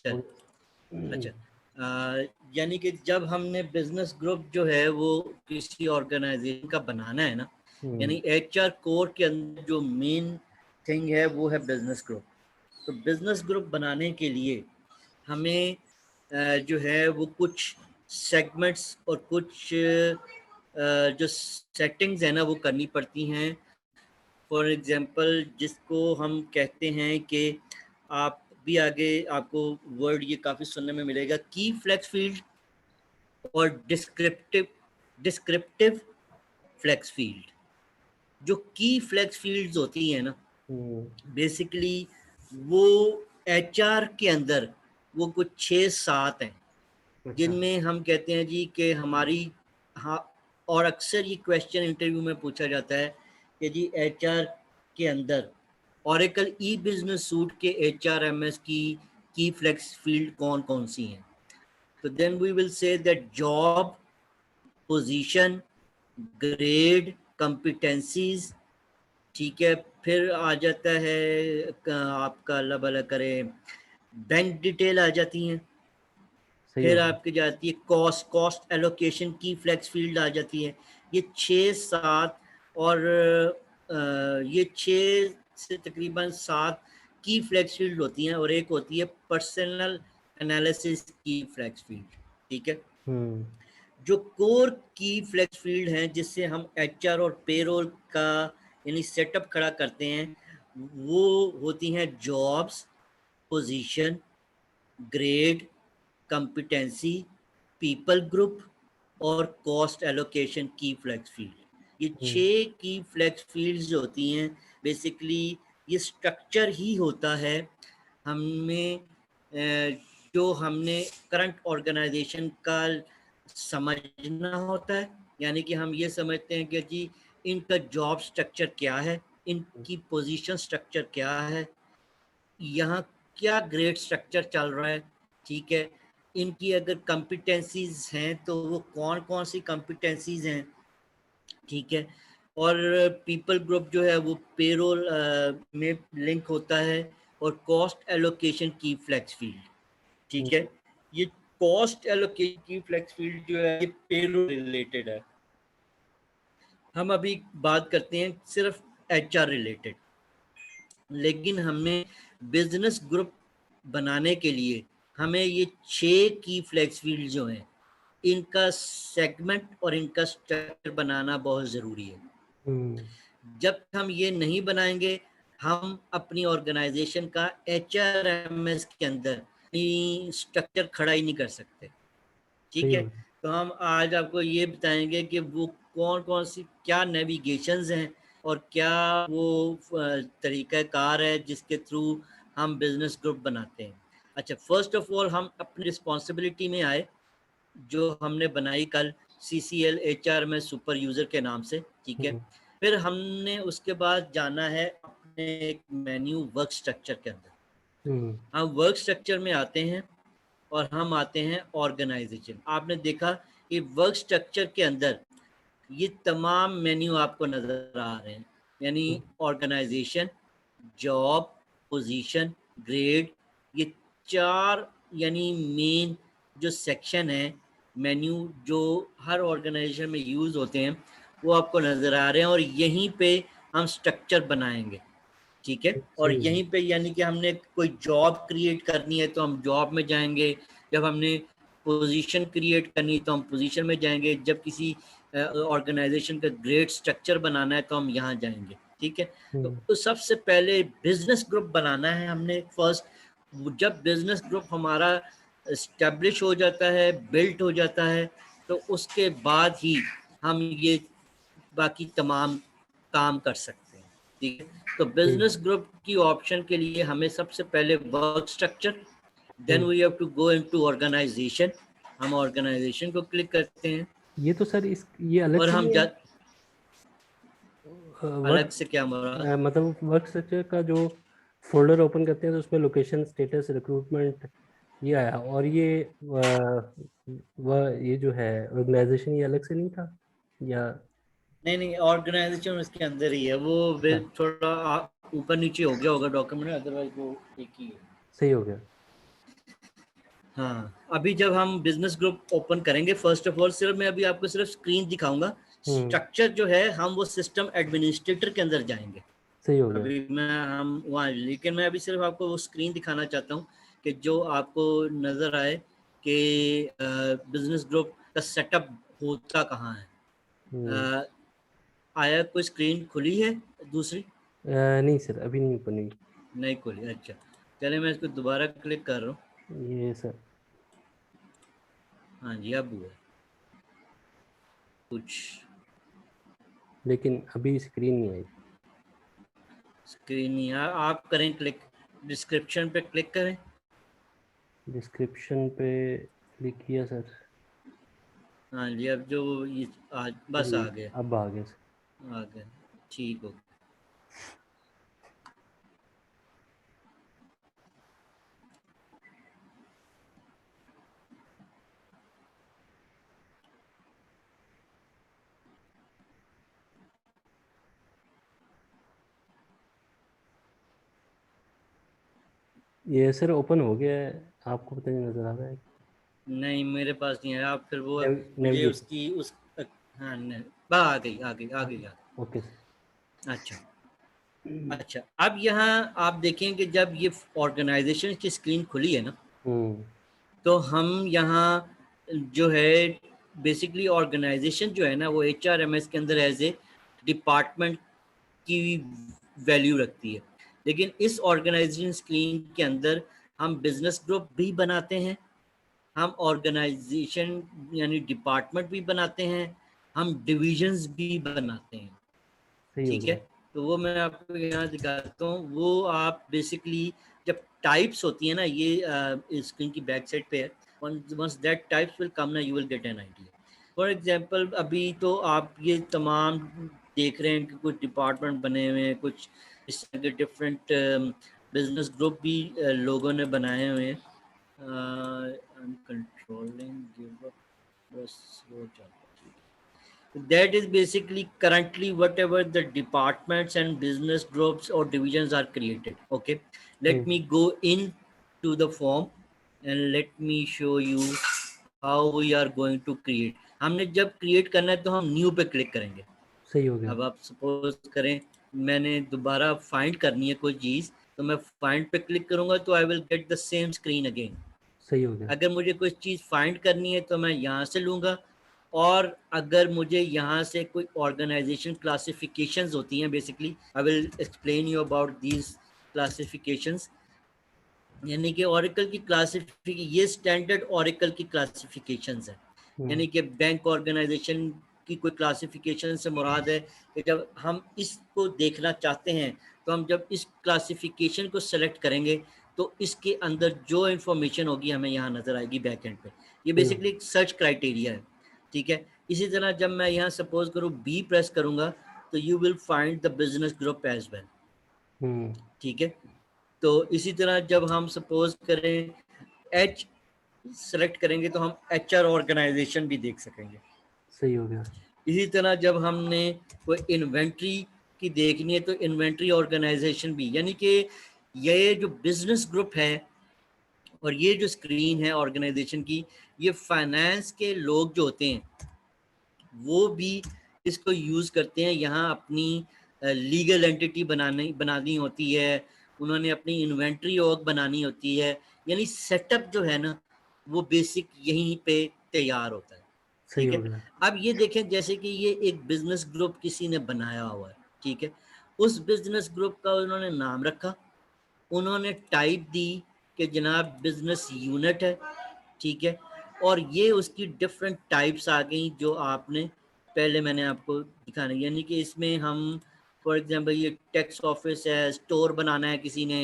अच्छा अच्छा यानी कि जब हमने बिजनेस ग्रुप जो है वो किसी ऑर्गेनाइजेशन का बनाना है ना, यानी एचआर कोर के अंदर जो मेन थिंग है वो है बिजनेस ग्रुप। तो बिजनेस ग्रुप बनाने के लिए हमें जो है वो कुछ सेगमेंट्स और कुछ जो सेटिंग्स है ना वो करनी पड़ती हैं। फॉर एग्जांपल जिसको हम कहते हैं कि आप भी आगे आपको वर्ड ये काफ़ी सुनने में मिलेगा, की फ्लेक्स फील्ड और डिस्क्रिप्टिव फ्लेक्स फील्ड। जो की फ्लेक्स फील्ड्स होती हैं ना, बेसिकली वो एचआर के अंदर वो कुछ 6-7 हैं, जिनमें हम कहते हैं जी कि हमारी, हाँ, और अक्सर ये क्वेश्चन इंटरव्यू में पूछा जाता है कि जी एचआर के अंदर ओरेकल ई बिजनेस सूट के एचआरएमएस की फ्लेक्स फील्ड कौन कौन सी हैं। तो then we will say that job, position, grade, competencies, ठीक है। फिर आ जाता है आपका अल्लाह भला करे बैंक डिटेल आ जाती हैं। फिर आपकी जाती है cost allocation key flex field आ जाती है। ये 6-7 और ये 6 से तकरीबन 7 की फ्लेक्स फील्ड होती हैं, और एक होती है पर्सनल एनालिसिस की फ्लेक्स फील्ड, ठीक है। जो कोर की फ्लेक्स फील्ड हैं जिससे हम एचआर और पेरोल का यानी सेटअप खड़ा करते हैं, वो होती हैं jobs, position, grade, competency, people group और cost allocation key flex field. ये 6 की फ्लेक्स फील्ड्स जो होती हैं, बेसिकली ये स्ट्रक्चर ही होता है हमें जो हमने करंट ऑर्गेनाइजेशन का समझना होता है। यानी कि हम ये समझते हैं कि जी इनका जॉब स्ट्रक्चर क्या है, इनकी पोजीशन स्ट्रक्चर क्या है, यहाँ क्या ग्रेड स्ट्रक्चर चल रहा है, ठीक है। इनकी अगर कॉम्पिटेंसीज हैं तो वो कौन कौन सी कॉम्पिटेंसीज हैं, ठीक है। और पीपल ग्रुप जो है वो पेरोल में लिंक होता है, और cost allocation key flex field, ठीक है। ये cost allocation key flex field जो है ये पेरोल रिलेटेड है। हम अभी बात करते हैं सिर्फ एचआर रिलेटेड, लेकिन हमें बिजनेस ग्रुप बनाने के लिए हमें ये 6 की फ्लेक्स फील्ड जो हैं इनका सेगमेंट और इनका स्ट्रक्चर बनाना बहुत ज़रूरी है। जब हम ये नहीं बनाएंगे, हम अपनी ऑर्गेनाइजेशन का एचआरएमएस के अंदर स्ट्रक्चर खड़ा ही नहीं कर सकते, ठीक है। तो हम आज आपको ये बताएंगे कि वो कौन कौन सी क्या नेविगेशंस हैं और क्या वो तरीक़ाकार है जिसके थ्रू हम बिजनेस ग्रुप बनाते हैं। अच्छा, फर्स्ट ऑफ ऑल हम अपनी रिस्पॉन्सिबिलिटी में आए, जो हमने बनाई कल CCL HR में सुपर यूज़र के नाम से, ठीक है। फिर हमने उसके बाद जाना है अपने एक मेन्यू वर्क स्ट्रक्चर के अंदर। हम वर्क स्ट्रक्चर में आते हैं और हम आते हैं ऑर्गेनाइजेशन। आपने देखा कि वर्क स्ट्रक्चर के अंदर ये तमाम मेन्यू आपको नज़र आ रहे हैं, यानी ऑर्गेनाइजेशन, जॉब, पोजीशन, ग्रेड, ये 4 यानी मेन जो सेक्शन है मेन्यू जो हर ऑर्गेनाइजेशन में यूज़ होते हैं वो आपको नज़र आ रहे हैं, और यहीं पे हम स्ट्रक्चर बनाएंगे, ठीक है। और यहीं पे यानी कि हमने कोई जॉब क्रिएट करनी है तो हम जॉब में जाएंगे, जब हमने पोजीशन क्रिएट करनी है तो हम पोजीशन में जाएंगे, जब किसी ऑर्गेनाइजेशन का ग्रेड स्ट्रक्चर बनाना है तो हम यहाँ जाएंगे, ठीक है। तो सबसे पहले बिजनेस ग्रुप बनाना है हमने फर्स्ट। जब बिजनेस ग्रुप हमारा इस्टेब्लिश हो जाता है, बिल्ट हो जाता है, तो उसके बाद ही हम ये बाकी तमाम काम कर सकते हैं, ठीक है। तो बिजनेस ग्रुप की ऑप्शन के लिए हमें सबसे पहले work structure, then we have to go into organisation. हम ऑर्गेनाइजेशन को क्लिक करते हैं। ये तो सर ये अलग और से हम नहीं अलग से क्या मतलब वर्क स्ट्रक्चर का जो फोल्डर ओपन करते हैं तो उसमें लोकेशन, स्टेटस, रिक्रूटमेंट ये आया, और ये ये जो है ऑर्गेनाइजेशन ये अलग से नहीं था या? नहीं, ऑर्गेनाइजेशन उसके अंदर ही है, वो थोड़ा ऊपर नीचे हो गया होगा डॉक्यूमेंट, अदरवाइज वो एक ही है। सही हो गया। हाँ, अभी जब हम बिजनेस ग्रुप ओपन करेंगे, फर्स्ट ऑफ ऑल सिर्फ मैं अभी आपको सिर्फ स्क्रीन दिखाऊंगा। स्ट्रक्चर जो है हम वो सिस्टम एडमिनिस्ट्रेटर के अंदर जाएंगे। सही हो गया। अभी मैं हम वहाँ, लेकिन मैं अभी सिर्फ आपको वो स्क्रीन दिखाना चाहता हूँ कि जो आपको नज़र आए कि बिजनेस ग्रुप का सेटअप होता कहाँ है। आया कोई स्क्रीन खुली है दूसरी? नहीं सर, अभी नहीं बनी। नहीं खुली, अच्छा। चले मैं इसको दोबारा क्लिक कर रहा हूँ। ये सर, हाँ जी, अब हुआ कुछ। लेकिन अभी स्क्रीन नहीं आई। स्क्रीन नहीं आप करें क्लिक, डिस्क्रिप्शन पे क्लिक करें। डिस्क्रिप्शन पे क्लिक किया सर। हाँ जी, अब जो ये बस जी, आ गया, अब आ गया सर। आ गया, ठीक हो। ये सर ओपन हो गया है, आपको पता नहीं नज़र आ रहा है? नहीं मेरे पास नहीं है, आप फिर वो मुझे नेविगेशन। उसकी उस, हाँ नहीं, बस आ गई आ गई आ गई आ ओके सर। गई। अच्छा, अच्छा, अब यहाँ आप देखें कि जब ये ऑर्गेनाइजेशन की स्क्रीन खुली है ना, तो हम यहाँ जो है बेसिकली ऑर्गेनाइजेशन जो है ना वो HRMS के अंदर एज ए डिपार्टमेंट की वैल्यू रखती है। लेकिन इस ऑर्गेनाइजेशन स्क्रीन के अंदर हम बिजनेस ग्रुप भी बनाते हैं, हम ऑर्गेनाइजेशन यानी डिपार्टमेंट भी बनाते हैं, हम डिविजन्स भी बनाते हैं। सही हो ठीक है, गया। तो वो मैं आपको यहाँ दिखाता हूँ। वो आप बेसिकली जब टाइप्स होती है ना, ये स्क्रीन की बैक साइड पे है, once that types will come ना, you will get an idea. For example अभी तो आप ये तमाम देख रहे हैं कि कुछ डिपार्टमेंट बने हुए हैं, कुछ इस तरह के डिफरेंट बिजनेस ग्रुप भी लोगों ने बनाए हुए हैं। कंट्रोलिंग गिव अप, बस वो चलता है। That is basically currently whatever the departments and business groups or divisions are created. Okay, let me go into the form and let me show you how we are going to create. हमने जब create करना है तो हम new पे click करेंगे। सही हो गया। अब आप सपोज करें मैंने दोबारा फाइंड करनी है कोई चीज़, तो मैं फाइंड पे क्लिक करूंगा तो I will get the same screen again. सही हो गया। अगर मुझे कोई चीज़ फाइंड करनी है तो मैं यहाँ से लूँगा, और अगर मुझे यहाँ से कोई ऑर्गेनाइजेशन क्लासिफिकेशंस होती हैं, basically I will explain you about these classifications. यानी कि ओरेकल की ये स्टैंडर्ड ओरेकल की क्लासिफिकेशंस है। यानी कि बैंक ऑर्गेनाइजेशन की कोई क्लासिफिकेशन से मुराद है कि जब हम इसको देखना चाहते हैं तो हम जब इस क्लासिफिकेशन को सेलेक्ट करेंगे तो इसके अंदर जो इन्फॉर्मेशन होगी हमें यहाँ नज़र आएगी बैक एंड पे। ये बेसिकली एक सर्च क्राइटेरिया है। ठीक है, इसी तरह जब मैं यहाँ सपोज करूँ बी प्रेस करूँगा तो you will find the business group as well. ठीक है, तो इसी तरह जब हम सपोज करें एच सेलेक्ट करेंगे तो हम HR ऑर्गेनाइजेशन भी देख सकेंगे। सही हो गया। इसी तरह जब हमने कोई इन्वेंट्री की देखनी है तो इन्वेंट्री ऑर्गेनाइजेशन भी, यानी कि ये जो बिजनेस ग्रुप है और ये जो स्क्रीन है ऑर्गेनाइजेशन की, ये फाइनेंस के लोग जो होते हैं वो भी इसको यूज़ करते हैं। यहाँ अपनी लीगल एंटिटी बनानी होती है, उन्होंने अपनी इन्वेंट्री ऑर्ग बनानी होती है, यानी सेटअप जो है ना वो बेसिक यहीं पे तैयार होता है। सही ठीक हो है, गया। अब ये देखें जैसे कि ये एक बिजनेस ग्रुप किसी ने बनाया हुआ है। ठीक है, उस बिजनेस ग्रुप का उन्होंने नाम रखा, उन्होंने टाइप दी कि जनाब बिजनेस यूनिट है। ठीक है, और ये उसकी डिफरेंट टाइप्स आ गई जो आपने पहले मैंने आपको दिखाना, यानी कि इसमें हम फॉर एग्जांपल ये टैक्स ऑफिस है, स्टोर बनाना है किसी ने,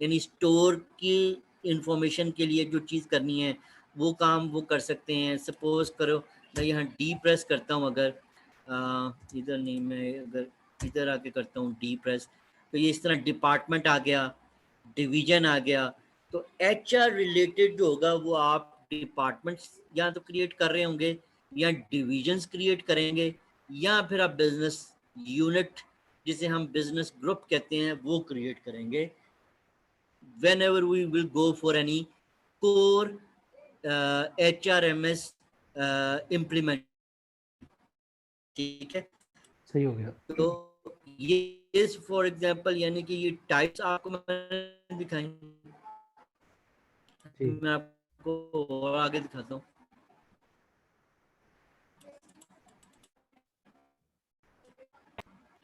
यानी स्टोर की इंफॉर्मेशन के लिए जो चीज़ करनी है वो काम वो कर सकते हैं। सपोज करो मैं यहाँ डी प्रेस करता हूँ, अगर इधर नहीं, मैं अगर इधर आके करता हूँ डी प्रेस, तो ये इस तरह डिपार्टमेंट आ गया, डिवीजन आ गया। तो HR रिलेटेड जो होगा वो आप डिपार्टमेंट्स या तो क्रिएट कर रहे होंगे या डिविजन्स क्रिएट करेंगे, या फिर आप बिजनेस यूनिट जिसे हम बिजनेस ग्रुप कहते हैं वो क्रिएट करेंगे whenever we will go for any core HRMS implement, ठीक है। सही हो गया। तो ये फॉर एग्जांपल यानी कि ये टाइप्स आपको मैंने दिखाई, मैं आपको और आगे दिखाता हूँ।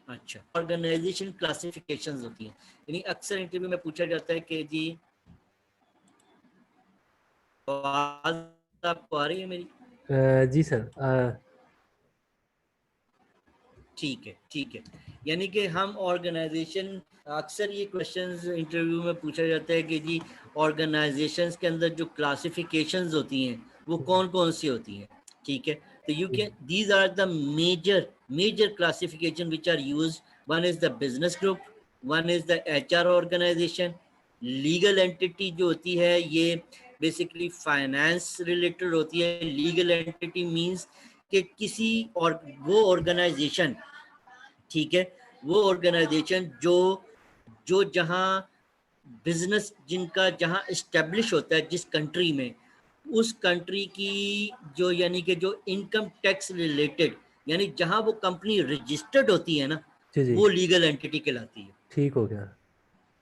अच्छा, ऑर्गेनाइजेशन क्लासिफिकेशंस होती हैं, यानी अक्सर इंटरव्यू में पूछा जाता है कि जी आवाज आपको आ रही है मेरी? जी सर। ठीक है। यानी कि हम ऑर्गेनाइजेशन, अक्सर ये क्वेश्चंस इंटरव्यू में पूछा जाता है कि जी ऑर्गेनाइजेशंस के अंदर जो क्लासिफिकेशंस होती हैं वो कौन कौन सी होती हैं, ठीक है। तो you can, these are the major classification which are used. One is the business group, one is the HR organisation. Legal entity जो होती है ये बेसिकली फाइनेंस रिलेटेड होती है। लीगल एंटिटी मींस कि किसी और वो ऑर्गेनाइजेशन, ठीक है, वो ऑर्गेनाइजेशन जो जो जहाँ बिजनेस जिनका जहाँ इस्टेब्लिश होता है जिस कंट्री में, उस कंट्री की जो यानी कि जो इनकम टैक्स रिलेटेड, यानी जहाँ वो कंपनी रजिस्टर्ड होती है ना, जी जी, वो लीगल एंटिटी कहलाती है। ठीक हो गया।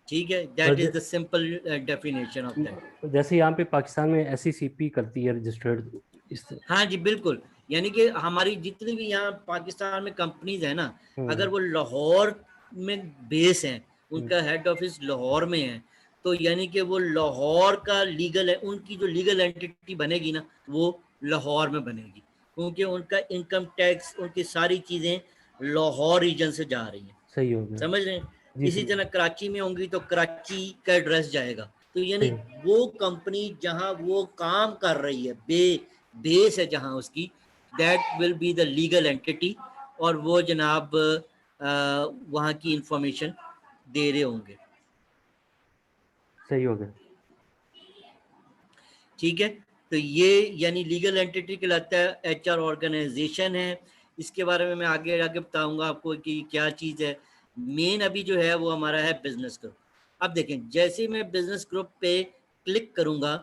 ठीक है, that is the simple definition of that. जैसे यहाँ पे पाकिस्तान में SECP करती है रजिस्टर्ड इस। हाँ जी बिल्कुल, यानी कि हमारी जितनी भी यहाँ पाकिस्तान में कंपनीज है ना, अगर वो लाहौर में बेस हैं, उनका हेड ऑफिस लाहौर में है, तो यानी कि वो लाहौर का लीगल है, उनकी जो लीगल एंटिटी बनेगी ना वो लाहौर में बनेगी, क्योंकि उनका इनकम टैक्स, उनकी सारी चीज़ें लाहौर रीजन से जा रही हैं। सही हो गया। समझ रहे हैं? जी इसी सही। तरह कराची में होंगी तो कराची का एड्रेस जाएगा। तो यानी सही। वो कंपनी जहां वो काम कर रही है, बेस है जहां उसकी, that will be the legal entity, और वो जनाब वहां की इंफॉर्मेशन दे रहे होंगे। सही हो गया। ठीक है, तो ये यानी लीगल एंटिटी कहलाता है। HR ऑर्गेनाइजेशन है, इसके बारे में मैं आगे आगे बताऊंगा आपको कि क्या चीज़ है। मेन अभी जो है वो हमारा है बिजनेस ग्रुप। अब देखें, जैसे मैं बिजनेस ग्रुप पे क्लिक करूंगा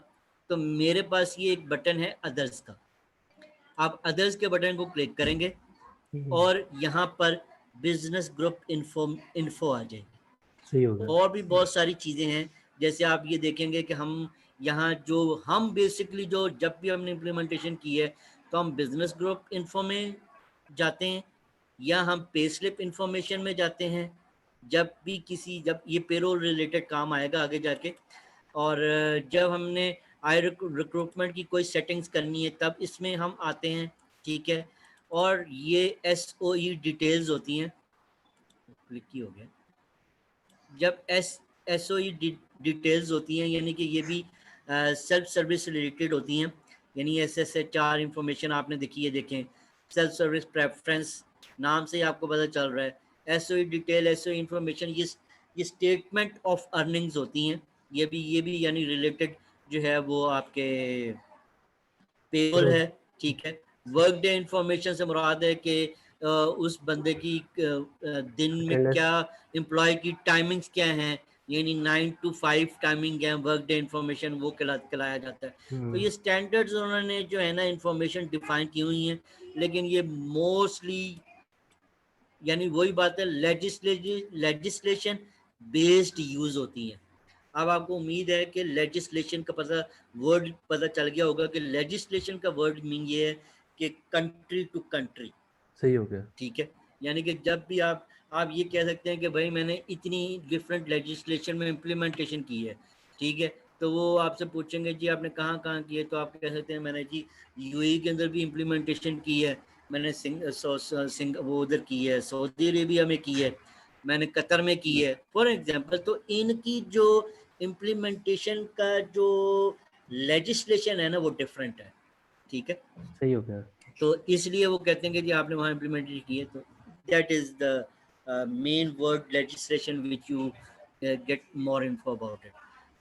तो मेरे पास ये एक बटन है अदर्स का। आप अदर्स के बटन को क्लिक करेंगे और यहाँ पर बिजनेस ग्रुप इन्फो आ जाएगी। सही हो गया। और भी बहुत सारी चीज़ें हैं, जैसे आप ये देखेंगे कि हम यहाँ जो हम बेसिकली जो जब भी हमने इम्प्लीमेंटेशन की है तो हम बिजनेस ग्रुप इन्फो में जाते हैं या हम पे स्लिप इंफॉर्मेशन में जाते हैं। जब ये पेरोल रिलेटेड काम आएगा आगे जाके, और जब हमने आई रिक्रूटमेंट की कोई सेटिंग्स करनी है तब इसमें हम आते हैं, ठीक है। और ये SOE डिटेल्स होती हैं, क्लिक ही हो गया। जब SOE डिटेल्स होती हैं, यानी कि ये भी सेल्फ सर्विस रिलेटेड होती हैं, यानी SSHR इंफॉर्मेशन आपने देखी है, देखें सेल्फ सर्विस प्रेफरेंस नाम से ही आपको पता चल रहा है। SOE डिटेल, SOE इंफॉर्मेशन, ये स्टेटमेंट ऑफ अर्निंग्स होती हैं, ये भी यानी रिलेटेड जो है वो आपके पेरोल है, ठीक है। वर्क डे इंफॉर्मेशन से मुराद है कि उस बंदे की दिन में क्या, एम्प्लॉय की टाइमिंग्स क्या हैं, यानी 9 to 5 टाइमिंग है, वर्क डे इंफॉर्मेशन वो कहलाया जाता है। तो ये स्टैंडर्ड्स उन्होंने जो है ना इंफॉर्मेशन डिफाइन की हुई हैं, लेकिन ये मोस्टली यानी वही बात है, लेजिस्लेशन बेस्ड यूज होती हैं। अब आपको उम्मीद है कि लेजिस्लेशन का वर्ड पता चल गया होगा कि लेजिस्लेशन का वर्ड मीन ये है कि कंट्री टू कंट्री। सही हो गया। ठीक है, यानी कि जब भी आप ये कह सकते हैं कि भाई मैंने इतनी डिफरेंट लेजिस्लेशन में इम्प्लीमेंटेशन की है, ठीक है, तो वो आपसे पूछेंगे जी आपने कहाँ कहाँ की है, तो आप कह सकते हैं मैंने जी UAE के अंदर भी इम्प्लीमेंटेशन की है, मैंने वो उधर की है, सऊदी अरेबिया में की है, मैंने कतर में की है फॉर एग्जांपल। तो इनकी जो इम्प्लीमेंटेशन का जो लेजिस्लेशन है ना वो डिफरेंट है, ठीक है। सही हो गया। तो इसलिए वो कहते हैं कि जी आपने वहाँ इम्प्लीमेंट की है, तो that is the main word legislation which you get more info about it.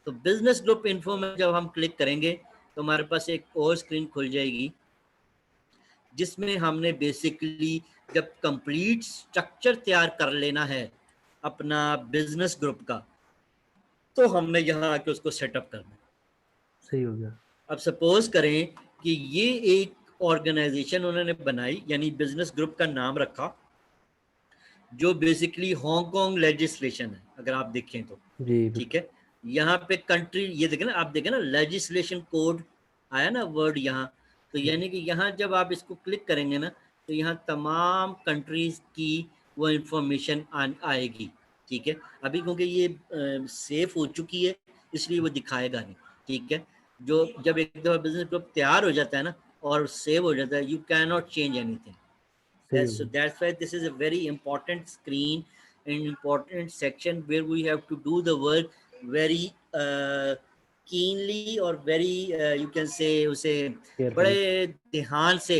तो बिजनेस ग्रुप इन्फो में जब हम क्लिक करेंगे तो हमारे पास एक और स्क्रीन खुल जाएगी, जिसमें हमने बेसिकली जब कंप्लीट स्ट्रक्चर तैयार कर लेना है अपना बिजनेस ग्रुप का, तो हमने यहाँ आके उसको सेटअप करना है। सही हो गया। अब सपोज करें कि ये एक ऑर्गेनाइजेशन उन्होंने बनाई, यानी बिजनेस ग्रुप का नाम रखा, जो बेसिकली हांगकांग लेजिस्लेशन है, अगर आप देखें तो, ठीक है। यहाँ पे कंट्री, ये देखें ना, आप देखें ना लेजिस्लेशन कोड आया ना वर्ड यहाँ, तो यानी कि यहाँ जब आप इसको क्लिक करेंगे ना, तो यहाँ तमाम कंट्रीज की वो इंफॉर्मेशन आएगी, ठीक है। अभी क्योंकि ये सेफ हो चुकी है इसलिए वो दिखाएगा नहीं, ठीक है। जो जब एक दफ़ा बिजनेस ग्रुप तैयार हो जाता है ना और सेव हो जाता है, you can not change anything. That's why this is a very important screen and important section where we have to do the work very keenly or very you can say उसे बड़े ध्यान से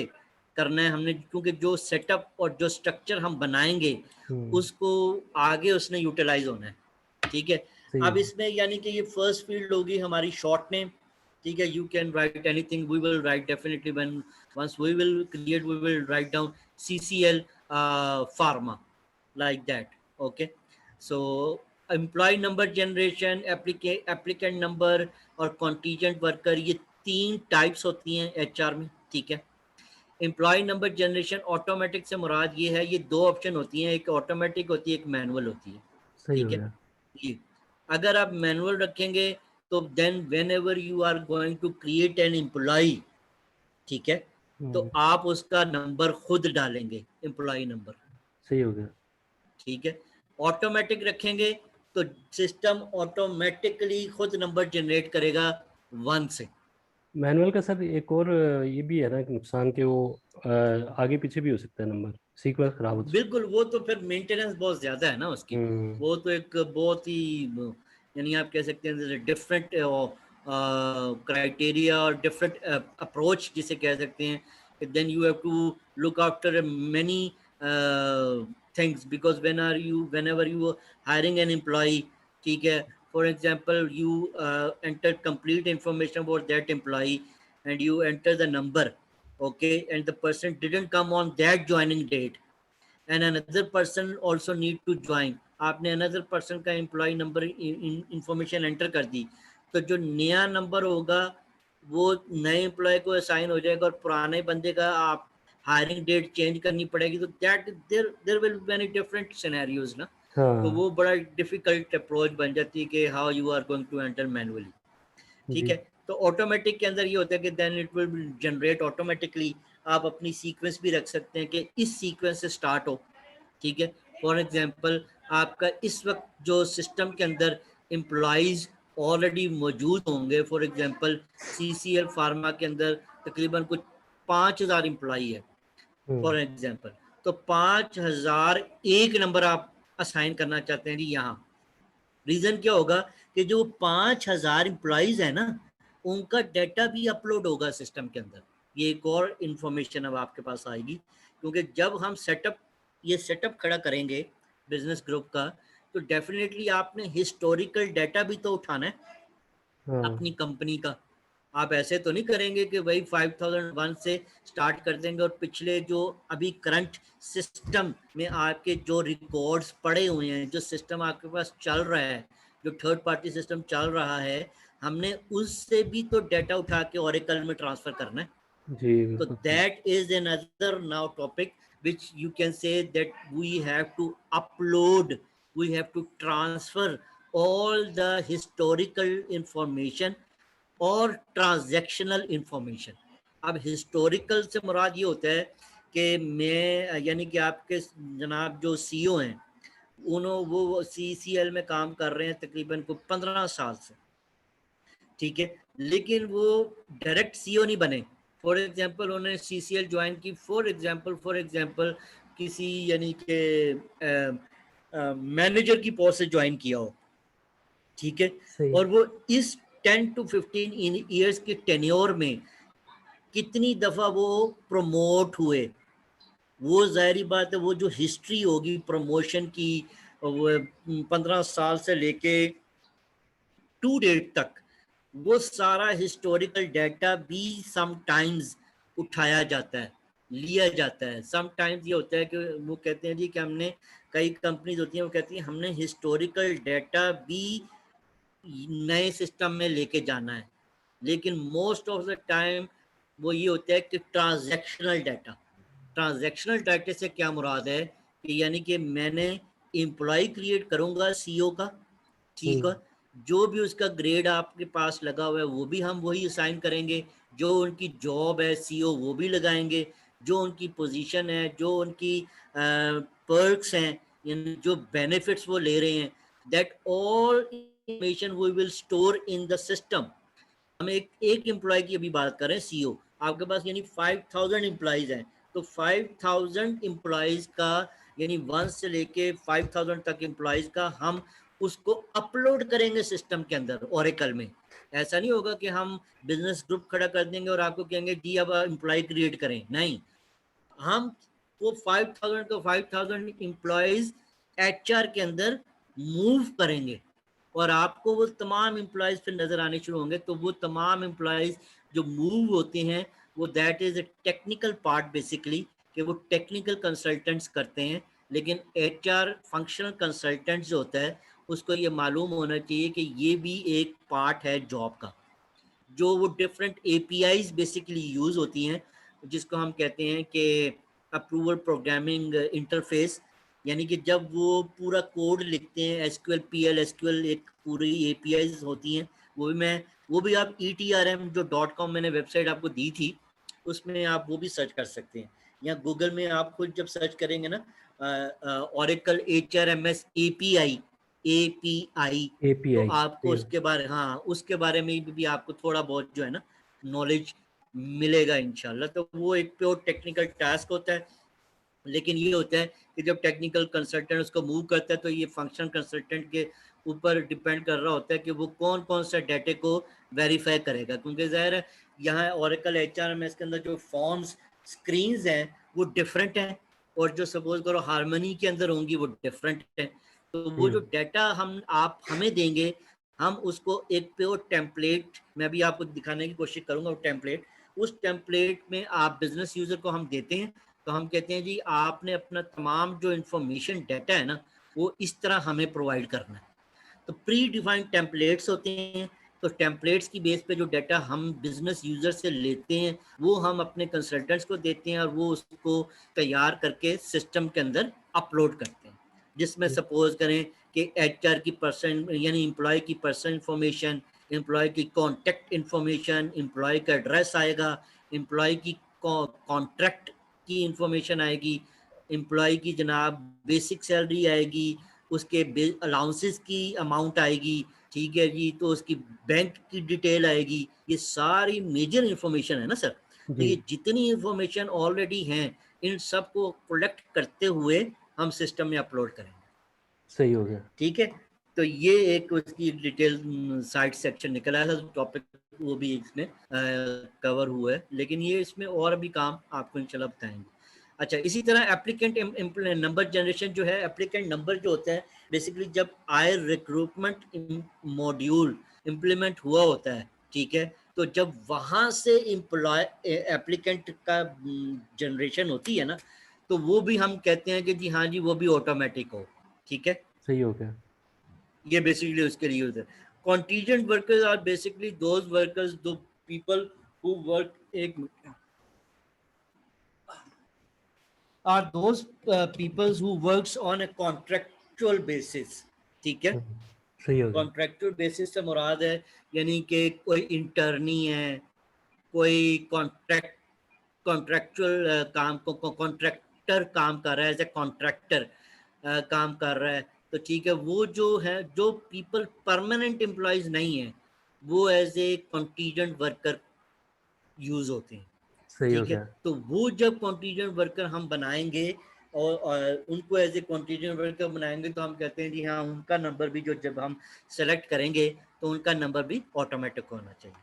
करना है हमने, क्योंकि जो सेटअप और जो स्ट्रक्चर हम बनाएंगे उसको आगे उसने यूटिलाइज होना है, ठीक है। अब इसमें यानी कि ये फर्स्ट फील्ड होगी हमारी शॉर्ट नेम, ठीक है। You can write anything, we will write definitely when once we will create, we will write down CCL pharma like that, okay. So employee number generation, applicant number और contingent worker, ये 3 types होती हैं HR में, ठीक है। Employ number generation automatic से मुराद ये है, ये 2 ऑप्शन होती हैं, एक ऑटोमेटिक होती है, एक मैनुअल होती है, ठीक है। ये अगर आप मैनुअल रखेंगे तो then whenever you are going to create an employee, ठीक है, तो आप उसका नंबर खुद डालेंगे, एम्प्लॉय नंबर, सही हो गया, ठीक है। ऑटोमेटिक रखेंगे तो सिस्टम ऑटोमेटिकली खुद नंबर जनरेट करेगा 1 से। मैनुअल का सर एक और ये भी है ना नुकसान कि वो आगे पीछे भी हो सकता है नंबर, सीक्वेंस खराब हो सकता है। बिल्कुल, वो तो फिर मेंटेनेंस बहुत ज्यादा है ना उसकी, वो तो एक बहुत ही, यानी आप कह सकते हैं डिफरेंट क्राइटेरिया और डिफरेंट अप्रोच जिसे कह सकते हैं, then you have to look after many things, because whenever you are hiring an employee, ठीक है, for example you enter complete information about that employee and you enter the number, okay, and the person didn't come on that joining date and another person also need to join, आपने another person का employee number information enter कर दी, तो जो नया number होगा वो नए employ को असाइन हो जाएगा और पुराने बंदे का आप हायरिंग डेट चेंज करनी पड़ेगी, तो that there will be many different scenarios ना, तो वो बड़ा डिफिकल्ट अप्रोच बन जाती है कि how you are going to enter manually, ठीक है। तो ऑटोमेटिक के अंदर ये होता है कि then it will generate automatically, आप अपनी सीक्वेंस भी रख सकते हैं कि इस सीक्वेंस से स्टार्ट हो, ठीक है। फॉर एग्जांपल आपका इस वक्त जो सिस्टम के अंदर एम्प्लॉइज ऑलरेडी मौजूद होंगे, फॉर एग्जांपल CCL फार्मा के अंदर तकरीबन कुछ 5000 एम्प्लॉई है फॉर एग्जांपल, तो 5001 नंबर आप असाइन करना चाहते हैं जी यहाँ। रीजन क्या होगा कि जो 5000 एम्प्लॉइज है ना, उनका डाटा भी अपलोड होगा सिस्टम के अंदर। ये एक और इंफॉर्मेशन अब आपके पास आएगी, क्योंकि जब हम ये सेटअप खड़ा करेंगे बिजनेस ग्रुप का, तो डेफिनेटली आपने हिस्टोरिकल डाटा भी तो उठाना है अपनी कंपनी का। आप ऐसे तो नहीं करेंगे कि भाई 5001 से स्टार्ट कर देंगे और पिछले जो अभी करंट सिस्टम में आपके जो रिकॉर्ड्स पड़े हुए हैं, जो सिस्टम आपके पास चल रहा है, जो थर्ड पार्टी सिस्टम चल रहा है, हमने उससे भी तो डाटा उठा के ओरेकल में ट्रांसफर करना है जी। तो that is another now topic which you can say that we have to upload, we have to transfer all the historical information और ट्रांजैक्शनल इंफॉर्मेशन। अब हिस्टोरिकल से मुराद ये होता है कि मैं, यानी कि आपके जनाब जो CEO हैं, वो CCL में काम कर रहे हैं तकरीबन को 15 साल से, ठीक है, लेकिन वो डायरेक्ट CEO नहीं बने। फॉर एग्जांपल उन्होंने CCL ज्वाइन की, फॉर एग्जांपल किसी यानी कि मैनेजर की पोस्ट से ज्वाइन किया हो, ठीक है, और वो इस 10 to 15 ईयर्स के टेन्योर में कितनी दफा वो प्रमोट हुए, वो जाहिर बात है वो जो हिस्ट्री होगी प्रमोशन की, वो 15 साल से लेके टू डेट तक, वो सारा हिस्टोरिकल डाटा भी समटाइम्स उठाया जाता है, लिया जाता है। समटाइम्स ये होता है कि वो कहते हैं जी कि हमने, कई कंपनीज होती हैं वो कहती हैं हमने हिस्टोरिकल डाटा भी नए सिस्टम में लेके जाना है, लेकिन मोस्ट ऑफ द टाइम वो ये होता है कि ट्रांजैक्शनल डाटा से क्या मुराद है कि यानी कि मैंने एम्प्लॉय क्रिएट करूंगा सीईओ का, ठीक है, जो भी उसका ग्रेड आपके पास लगा हुआ है वो भी हम वही असाइन करेंगे, जो उनकी जॉब है सीईओ वो भी लगाएंगे, जो उनकी पोजीशन है, जो उनकी पर्क्स हैं, यानी जो बेनिफिट्स वो ले रहे हैं, that all information we will store in the system. हम एक एम्प्लॉय की अभी बात करें, सीईओ आपके पास यानी 5000 एम्प्लॉयज हैं, तो 5000 एम्प्लॉयज का यानी 1 से लेके 5000 तक एम्प्लॉयज का हम उसको अपलोड करेंगे सिस्टम के अंदर ओरेकल में। ऐसा नहीं होगा कि हम बिजनेस ग्रुप खड़ा कर देंगे और आपको कहेंगे जी अब एम्प्लॉय क्रिएट करें, नहीं, हम वो 5000 को 5000 एम्प्लॉयज एचआर के अंदर मूव करेंगे और आपको वो तमाम एम्प्लॉयज फिर नजर आने शुरू होंगे। तो वो तमाम एम्प्लॉयज जो मूव होते हैं वो that is a technical part basically, कि वो टेक्निकल कंसल्टेंट्स करते हैं, लेकिन एचआर फंक्शनल कंसल्टेंट जो होता है उसको ये मालूम होना चाहिए कि ये भी एक पार्ट है जॉब का, जो वो डिफरेंट एपीआईज बेसिकली यूज होती हैं, जिसको हम कहते हैं कि अप्रूवल प्रोग्रामिंग इंटरफेस, यानी कि जब वो पूरा कोड लिखते हैं एसक्यूएल पीएल एसक्यूएल एक पूरी एपीआईज होती हैं, वो भी आप etrm.com मैंने वेबसाइट आपको दी थी, उसमें आप वो भी सर्च कर सकते हैं, या गूगल में आप खुद जब सर्च करेंगे ना ओरेकल HRMS API, तो आपको उसके बारे उसके बारे में भी आपको थोड़ा बहुत जो है ना नॉलेज मिलेगा इंशाल्लाह। तो वो एक प्योर टेक्निकल टास्क होता है, लेकिन ये होता है कि जब टेक्निकल कंसल्टेंट उसको मूव करता है तो ये फंक्शन कंसल्टेंट के ऊपर डिपेंड कर रहा होता है कि वो कौन कौन सा डाटे को वेरीफाई करेगा, क्योंकि ज़ाहिर है यहाँ ओरेकल HRMS के अंदर जो फॉर्म्स स्क्रीन्स हैं वो डिफरेंट हैं, और जो सपोज करो हारमनी के अंदर होंगी वो डिफरेंट है। तो वो जो डाटा आप हमें देंगे, हम उसको एक प्योर टेम्पलेट, मैं भी आपको दिखाने की कोशिश करूंगा वो टेम्पलेट, उस टेम्पलेट में आप बिजनेस यूजर को हम देते हैं, तो हम कहते हैं जी आपने अपना तमाम जो इंफॉर्मेशन डाटा है ना वो इस तरह हमें प्रोवाइड करना है। तो प्री डिफाइंड टेम्पलेट्स होते हैं, तो टेम्पलेट्स की बेस पे जो डाटा हम बिजनेस यूजर से लेते हैं वो हम अपने कंसल्टेंट्स को देते हैं और वो उसको तैयार करके सिस्टम के अंदर अपलोड करते हैं, जिसमें सपोज करें कि एचआर की पर्सन यानी एम्प्लॉय की पर्सनल इंफॉर्मेशन, एम्प्लॉय की कॉन्टैक्ट इंफॉर्मेशन, एम्प्लॉय का एड्रेस आएगा, एम्प्लॉय की कॉन्ट्रैक्ट की इंफॉर्मेशन आएगी, एम्प्लॉय की जनाब बेसिक सैलरी आएगी, उसके अलाउंसेस की अमाउंट आएगी, ठीक है जी, तो उसकी बैंक की डिटेल आएगी, ये सारी मेजर इंफॉर्मेशन है ना सर। तो ये जितनी इंफॉर्मेशन ऑलरेडी हैं इन सब को कलेक्ट करते हुए हम सिस्टम में अपलोड करेंगे। सही हो गया, ठीक है। तो ये एक उसकी डिटेल साइड सेक्शन निकला है टॉपिक, वो भी इसमें कवर हुआ है, लेकिन ये इसमें और भी काम आपको इंशाल्लाह बताएंगे। अच्छा, इसी तरह एप्लीकेंट नंबर जनरेशन जो है, एप्लीकेंट नंबर जो होता है बेसिकली जब रिक्रूटमेंट मॉड्यूल इम्प्लीमेंट हुआ होता है, ठीक है, तो जब वहां से एम्प्लॉय एप्लीकेंट का जनरेशन होती है ना, तो वो भी हम कहते हैं कि जी हाँ जी वो भी ऑटोमेटिक हो, ठीक है, सही हो गया। ये बेसिकली उसके लिए होता है। Contingent workers are basically those workers, those people who work, एक मिनट, are those people who works on a contractual basis, ठीक है, सही हो गया। कॉन्ट्रेक्चुअल बेसिस से मुराद है यानी कि कोई इंटर्नी है, कोई कॉन्ट्रैक्चुअल काम को कॉन्ट्रैक्टर काम कर रहा है, एज ए कॉन्ट्रैक्टर काम कर रहा है, तो ठीक है, वो जो है जो पीपल परमानेंट एम्प्लॉयज नहीं है वो as a contingent worker use होते हैं, सही हो ठीक है। गया। तो वो जब कॉन्टीजेंट वर्कर हम बनाएंगे और उनको एज ए कॉन्टीजेंट वर्कर बनाएंगे तो हम कहते हैं जी हाँ उनका नंबर भी जो जब हम सेलेक्ट करेंगे तो उनका नंबर भी ऑटोमेटिक होना चाहिए।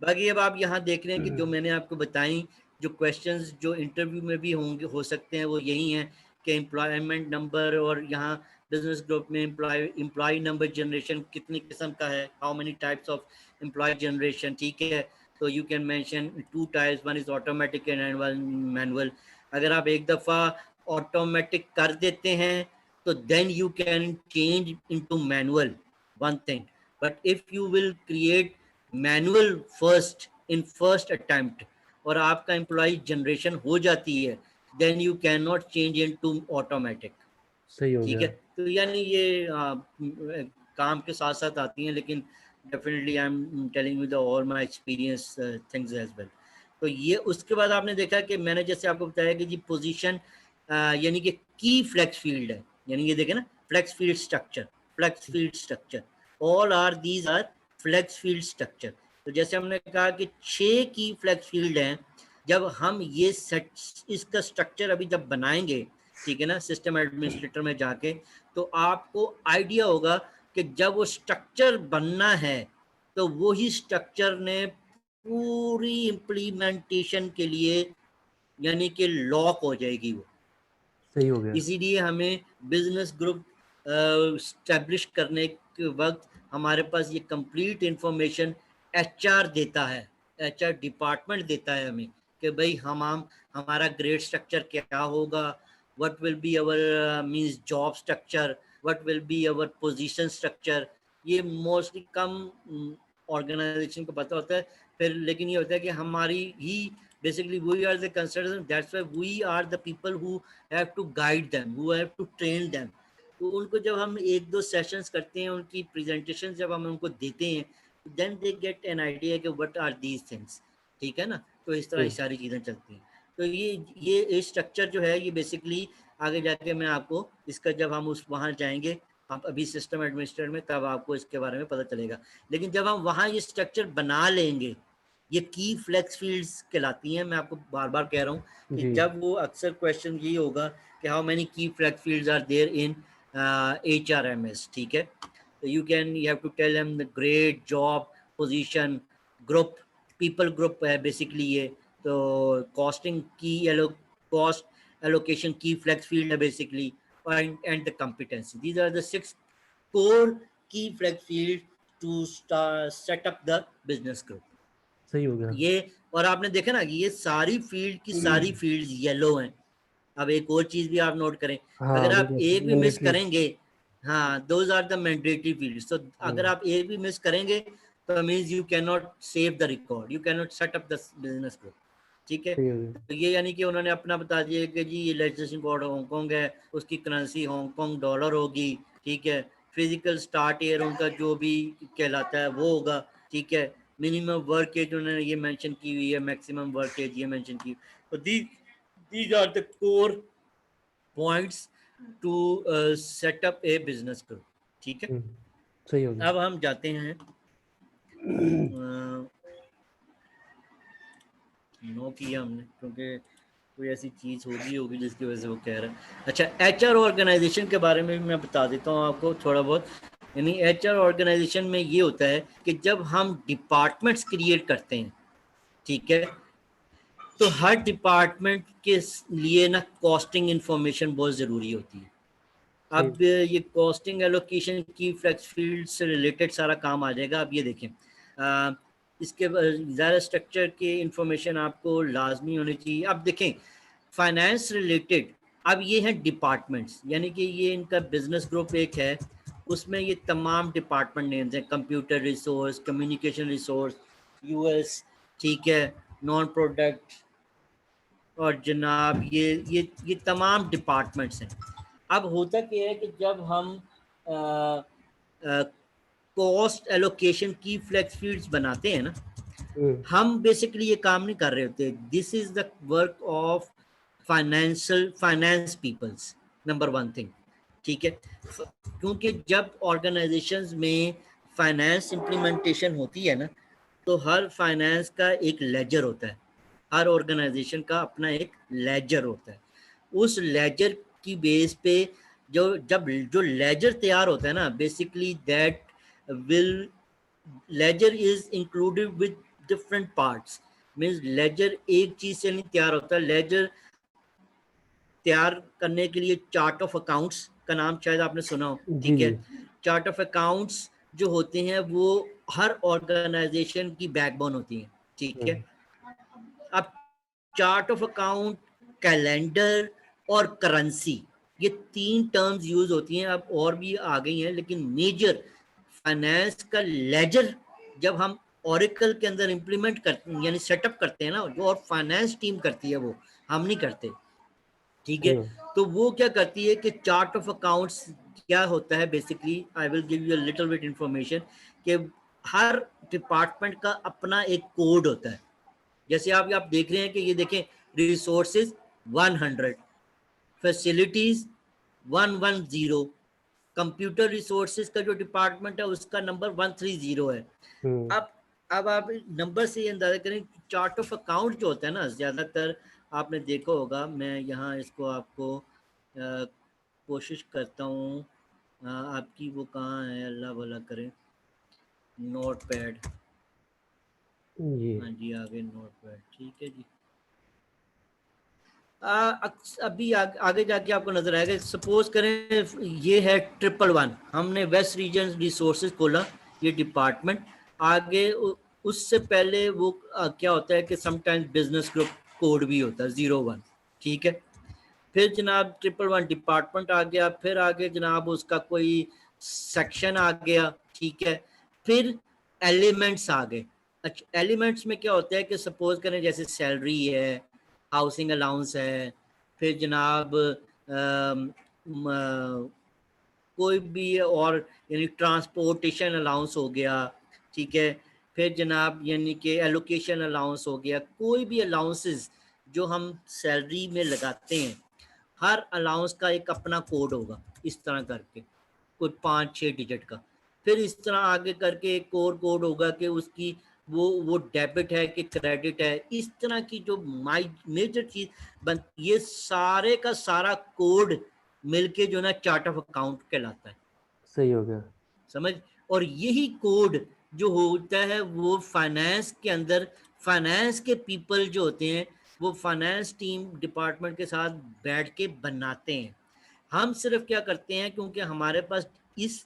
बाकी अब आप यहाँ देख रहे हैं कि जो मैंने आपको बताई जो क्वेश्चंस जो इंटरव्यू में भी होंगे हो सकते हैं वो यही हैं कि एम्प्लॉयमेंट नंबर, और यहाँ बिजनेस ग्रुप में एम्प्लॉय नंबर जनरेशन कितनी किस्म का है, how many types of employ generation, ठीक है। तो you can mention 2 types, one is automatic and one manual. अगर आप एक दफ़ा ऑटोमेटिक कर देते हैं तो then you can change into manual, one thing, but if you will create manual first in first attempt और आपका एम्प्लॉय जनरेशन हो जाती है, then you can not change into automatic. सही हो ठीक गया। है, तो यानी ये काम के साथ साथ आती हैं, लेकिन definitely I am telling you the all my experience things as well. तो ये उसके बाद आपने देखा कि मैंने जैसे आपको बताया कि जी पोजीशन यानी कि की फ्लेक्स फील्ड है, यानी ये देखें ना flex field structure, flex field structure, all are these are flex field structure. तो जैसे हमने कहा कि 6 की फ्लेक्स फील्ड हैं, जब हम ये सेट इसका स्ट्रक्चर अभी जब बनाएंगे, ठीक है ना, सिस्टम एडमिनिस्ट्रेटर में जाके, तो आपको आइडिया होगा कि जब वो स्ट्रक्चर बनना है तो वही स्ट्रक्चर ने पूरी इम्प्लीमेंटेशन के लिए यानी कि लॉक हो जाएगी वो। सही हो गया। इसीलिए हमें बिजनेस ग्रुप स्टैब्लिश करने के वक्त हमारे पास ये कंप्लीट इंफॉर्मेशन एचआर देता है, एचआर डिपार्टमेंट देता है हमें कि भाई हम हमारा ग्रेड स्ट्रक्चर क्या होगा, what will be our means job structure, what will be our position structure. ये मोस्टली कम ऑर्गेनाइजेशन को पता होता है फिर, लेकिन ये होता है कि हमारी ही basically we are the consultants, that's why we are the people who have to guide them, who have to train them। तो उनको जब हम 1-2 सेशंस करते हैं, उनकी प्रेजेंटेशन जब हम उनको देते हैं, then they get an idea कि व्हाट आर दीज थिंग्स। ठीक है ना, तो इस तरह सारी चीज़ें चलती हैं। तो ये स्ट्रक्चर जो है ये बेसिकली आगे जाके मैं आपको इसका जब हम उस वहाँ जाएंगे, आप अभी सिस्टम एडमिनिस्ट्रेटर में, तब आपको इसके बारे में पता चलेगा। लेकिन जब हम वहाँ ये स्ट्रक्चर बना लेंगे, ये की फ्लेक्स फील्ड्स कहलाती हैं। मैं आपको बार बार कह रहा हूँ कि जब वो अक्सर क्वेश्चन ये होगा कि how many key flex fields are there in HRMS। ठीक है, तो you have to tell them the grade, job, position, group, people group है बेसिकली ये। तो कॉस्टिंग की cost allocation key flex field है basically, and the competency. These are the 6 core key flex field to set up the business group. सही हो गया ये, और आपने देखा ना कि ये सारी फील्ड की सारी फील्ड्स येलो हैं। अब एक और चीज भी आप नोट करें, हाँ, अगर आप एक भी मिस मैंडेटरी। करेंगे, हाँ those are the mandatory fields. तो अगर आप एक भी मिस करेंगे तो means you can not save the record, you can not set up the business group. ठीक है, सही हो गया। तो ये यानी कि उन्होंने अपना बता दिया कि जी ये लेजिस्लेशन बोर्ड हांगकांग है, उसकी करेंसी हांगकांग डॉलर होगी। ठीक है, फिजिकल स्टार्ट ईयर उनका जो भी कहलाता है वो होगा। ठीक है, मिनिमम वर्क एज उन्होंने ये मेंशन की हुई है, मैक्सिमम वर्क एज ये मेंशन की। तो these are the core points to set up a business group। ठीक है, सही हो गया। अब हम जाते हैं नो किया हमने क्योंकि कोई ऐसी चीज़ होगी जिसकी वजह से वो कह रहा है। अच्छा, HR ऑर्गेनाइजेशन के बारे में भी मैं बता देता हूँ आपको थोड़ा बहुत। यानी HR ऑर्गेनाइजेशन में ये होता है कि जब हम डिपार्टमेंट्स क्रिएट करते हैं, ठीक है, तो हर डिपार्टमेंट के लिए ना कॉस्टिंग इंफॉर्मेशन बहुत ज़रूरी होती है। अब ये costing allocation key flex field से रिलेटेड सारा काम आ जाएगा। अब ये देखें, इसके ज़्यादा स्ट्रक्चर की इंफॉर्मेशन आपको लाजमी होनी चाहिए। अब देखें फाइनेंस रिलेटेड, अब ये हैं डिपार्टमेंट्स, यानी कि ये इनका बिजनेस ग्रुप एक है, उसमें ये तमाम डिपार्टमेंट नेम्स हैं, computer resource, communication resource, US, ठीक है, नॉन प्रोडक्ट, और जनाब ये तमाम डिपार्टमेंट्स हैं। अब होता क्या है कि जब हम cost allocation key flex fields बनाते हैं ना, हम बेसिकली ये काम नहीं कर रहे होते। This is the work of finance peoples, number 1 thing. ठीक है, क्योंकि जब ऑर्गेनाइजेशंस में फाइनेंस इम्प्लीमेंटेशन होती है ना, तो हर फाइनेंस का एक लेजर होता है, हर ऑर्गेनाइजेशन का अपना एक लेजर होता है। उस लेजर की बेस पे जो लेजर तैयार होता है ना, basically that will ledger is included with different parts. Means ledger एक चीज से नहीं तैयार होता। लेजर तैयार करने के लिए चार्ट ऑफ अकाउंट्स का नाम शायद आपने सुना हो। ठीक है, चार्ट ऑफ अकाउंट्स जो होते हैं वो हर ऑर्गेनाइजेशन की बैकबोन होती हैं। ठीक है, अब चार्ट ऑफ अकाउंट, कैलेंडर और करेंसी, ये 3 टर्म्स यूज होती हैं। अब और भी आ गई हैं, लेकिन मेजर फाइनेंस का लेजर जब हम ओरेकल के अंदर इम्प्लीमेंट करते यानी सेटअप करते हैं ना, जो और फाइनेंस टीम करती है, वो हम नहीं करते, ठीक है। तो वो क्या करती है कि चार्ट ऑफ अकाउंट्स क्या होता है basically, I will give you a little bit information, कि हर डिपार्टमेंट का अपना एक कोड होता है। जैसे आप देख रहे हैं कि ये देखें, रिसोर्सेज 100, फैसिलिटीज 110, कंप्यूटर रिसोर्सेज का जो डिपार्टमेंट है उसका नंबर 130 है। अब आप नंबर से ये अंदाजा करें, चार्ट ऑफ अकाउंट जो होता है ना, ज़्यादातर आपने देखा होगा, मैं यहाँ इसको आपको कोशिश करता हूँ, आपकी वो कहाँ है, अल्लाह भला करे, नोट पैड, हाँ जी आ गए नोट पैड, ठीक है जी। अभी आगे जाके आपको नजर आएगा। सपोज करें ये है 111, हमने वेस्ट रीजन रिसोर्सेज खोला, ये डिपार्टमेंट। आगे उससे पहले वो क्या होता है कि समटाइम्स बिजनेस ग्रुप कोड भी होता है 01, ठीक है। फिर जनाब 111 डिपार्टमेंट आ गया, फिर आगे जनाब उसका कोई सेक्शन आ गया, ठीक है। फिर एलिमेंट्स आ गए। अच्छा, एलिमेंट्स में क्या होता है कि सपोज करें जैसे सैलरी है, हाउसिंग अलाउंस है, फिर जनाब कोई भी और यानी ट्रांसपोर्टेशन अलाउंस हो गया, ठीक है। फिर जनाब यानी कि एलोकेशन अलाउंस हो गया, कोई भी अलाउंसेस जो हम सैलरी में लगाते हैं, हर अलाउंस का एक अपना कोड होगा, इस तरह करके कोई 5-6 डिजिट का। फिर इस तरह आगे करके एक और कोड होगा कि उसकी वो डेबिट है कि क्रेडिट है, इस तरह की जो मेजर चीज ये सारे का सारा कोड मिलके जो ना चार्ट ऑफ अकाउंट कहलाता है। सही हो गया समझ। और यही कोड जो होता है वो फाइनेंस के अंदर, फाइनेंस के पीपल जो होते हैं वो फाइनेंस टीम डिपार्टमेंट के साथ बैठ के बनाते हैं। हम सिर्फ क्या करते हैं, क्योंकि हमारे पास इस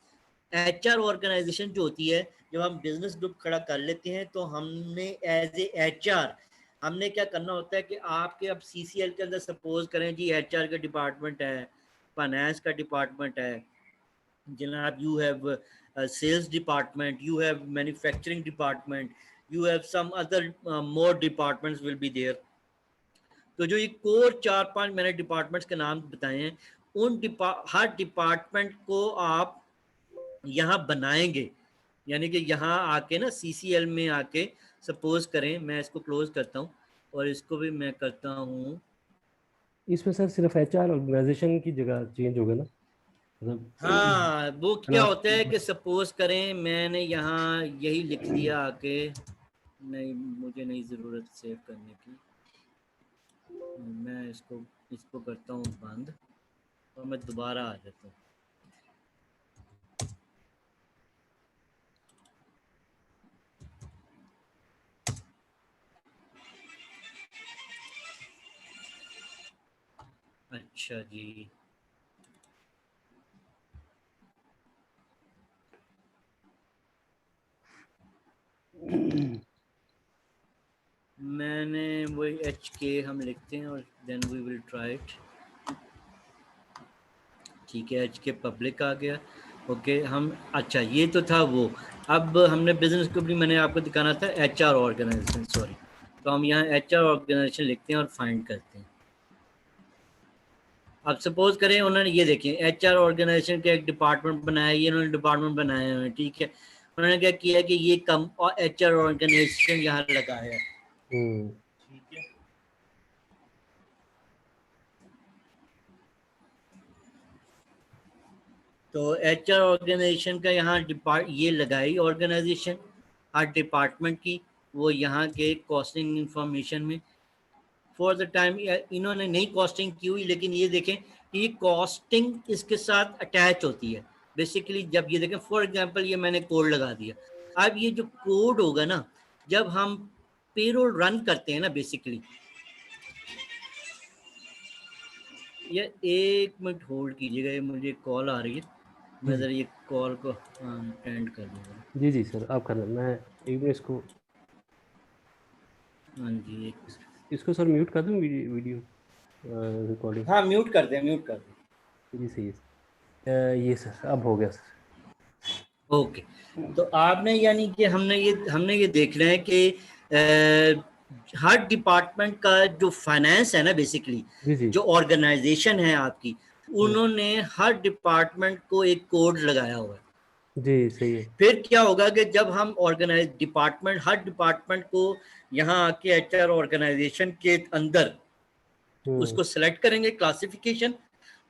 एचआर ऑर्गेनाइजेशन जो होती है, जब हम बिजनेस ग्रुप खड़ा कर लेते हैं तो हमने एज ए एचआर हमने क्या करना होता है कि आपके अब सीसीएल के अंदर सपोज करें जी एचआर का डिपार्टमेंट है, फाइनेंस का डिपार्टमेंट है जनाब, you have a sales department, you have manufacturing department, you have some other more departments will be there। तो जो ये कोर 4-5 मैंने डिपार्टमेंट्स के नाम बताए हैं, उन हर डिपार्टमेंट को आप यहाँ बनाएंगे, यानी कि यहाँ आके ना सीसीएल में आके सपोज करें, मैं इसको क्लोज करता हूँ और इसको भी मैं करता हूँ। इसमें सर सिर्फ एचआर ऑर्गेनाइजेशन की जगह चेंज होगा ना, मतलब हाँ, वो है ना? क्या होता है कि सपोज करें मैंने यहाँ यही लिख लिया आके, नहीं मुझे नहीं ज़रूरत सेव करने की, मैं इसको करता हूँ बंद और मैं दोबारा आ जाता हूँ। अच्छा जी, मैंने वही HK हम लिखते हैं और then we will try it, ठीक है। HK पब्लिक आ गया, ओके। हम अच्छा ये तो था वो, अब हमने बिजनेस ग्रुप भी मैंने आपको दिखाना था HR ऑर्गेनाइजेशन, सॉरी। तो हम यहाँ HR ऑर्गेनाइजेशन लिखते हैं और फाइंड करते हैं। अब सपोज करें उन्होंने ये देखें HR ऑर्गेनाइजेशन का एक डिपार्टमेंट बनाया, ये उन्होंने डिपार्टमेंट बनाए हुए हैं, ठीक है। उन्होंने क्या किया कि ये कम और HR ऑर्गेनाइजेशन यहाँ लगाया है, ठीक है। तो HR ऑर्गेनाइजेशन का यहाँ ये लगाई ऑर्गेनाइजेशन हर डिपार्टमेंट की, वो यहाँ के कॉस्टिंग इंफॉर्मेशन में फॉर द टाइम इन्होंने नई कॉस्टिंग की हुई, लेकिन ये देखें कि ये कॉस्टिंग इसके साथ अटैच होती है बेसिकली। जब ये देखें फॉर एग्जांपल ये मैंने कोड लगा दिया, अब ये जो कोड होगा ना, जब हम पेरोल रन करते हैं ना बेसिकली, ये 1 मिनट होल्ड कीजिएगा, ये मुझे कॉल आ रही है, मैं ज़रा ये कॉल को अटेंड कर लूँगा। जी जी सर, आप करना, मैं एक मिनट इसको, हाँ जी इसको सर म्यूट कर दूँ, वीडियो रिकॉर्डिंग। हाँ म्यूट कर दें, म्यूट कर दें। जी सही है। ये सर अब हो गया सर। ओके, तो आपने यानी कि हमने ये देखना है कि हर डिपार्टमेंट का जो फाइनेंस है ना, बेसिकली जो ऑर्गेनाइजेशन है आपकी, उन्होंने हर डिपार्टमेंट को एक कोड लगाया हुआ है। जी सही है। फिर क्या होगा कि जब हम हर डिपार्टमेंट को यहाँ आके एचआर ऑर्गेनाइजेशन के अंदर उसको सेलेक्ट करेंगे क्लासिफिकेशन,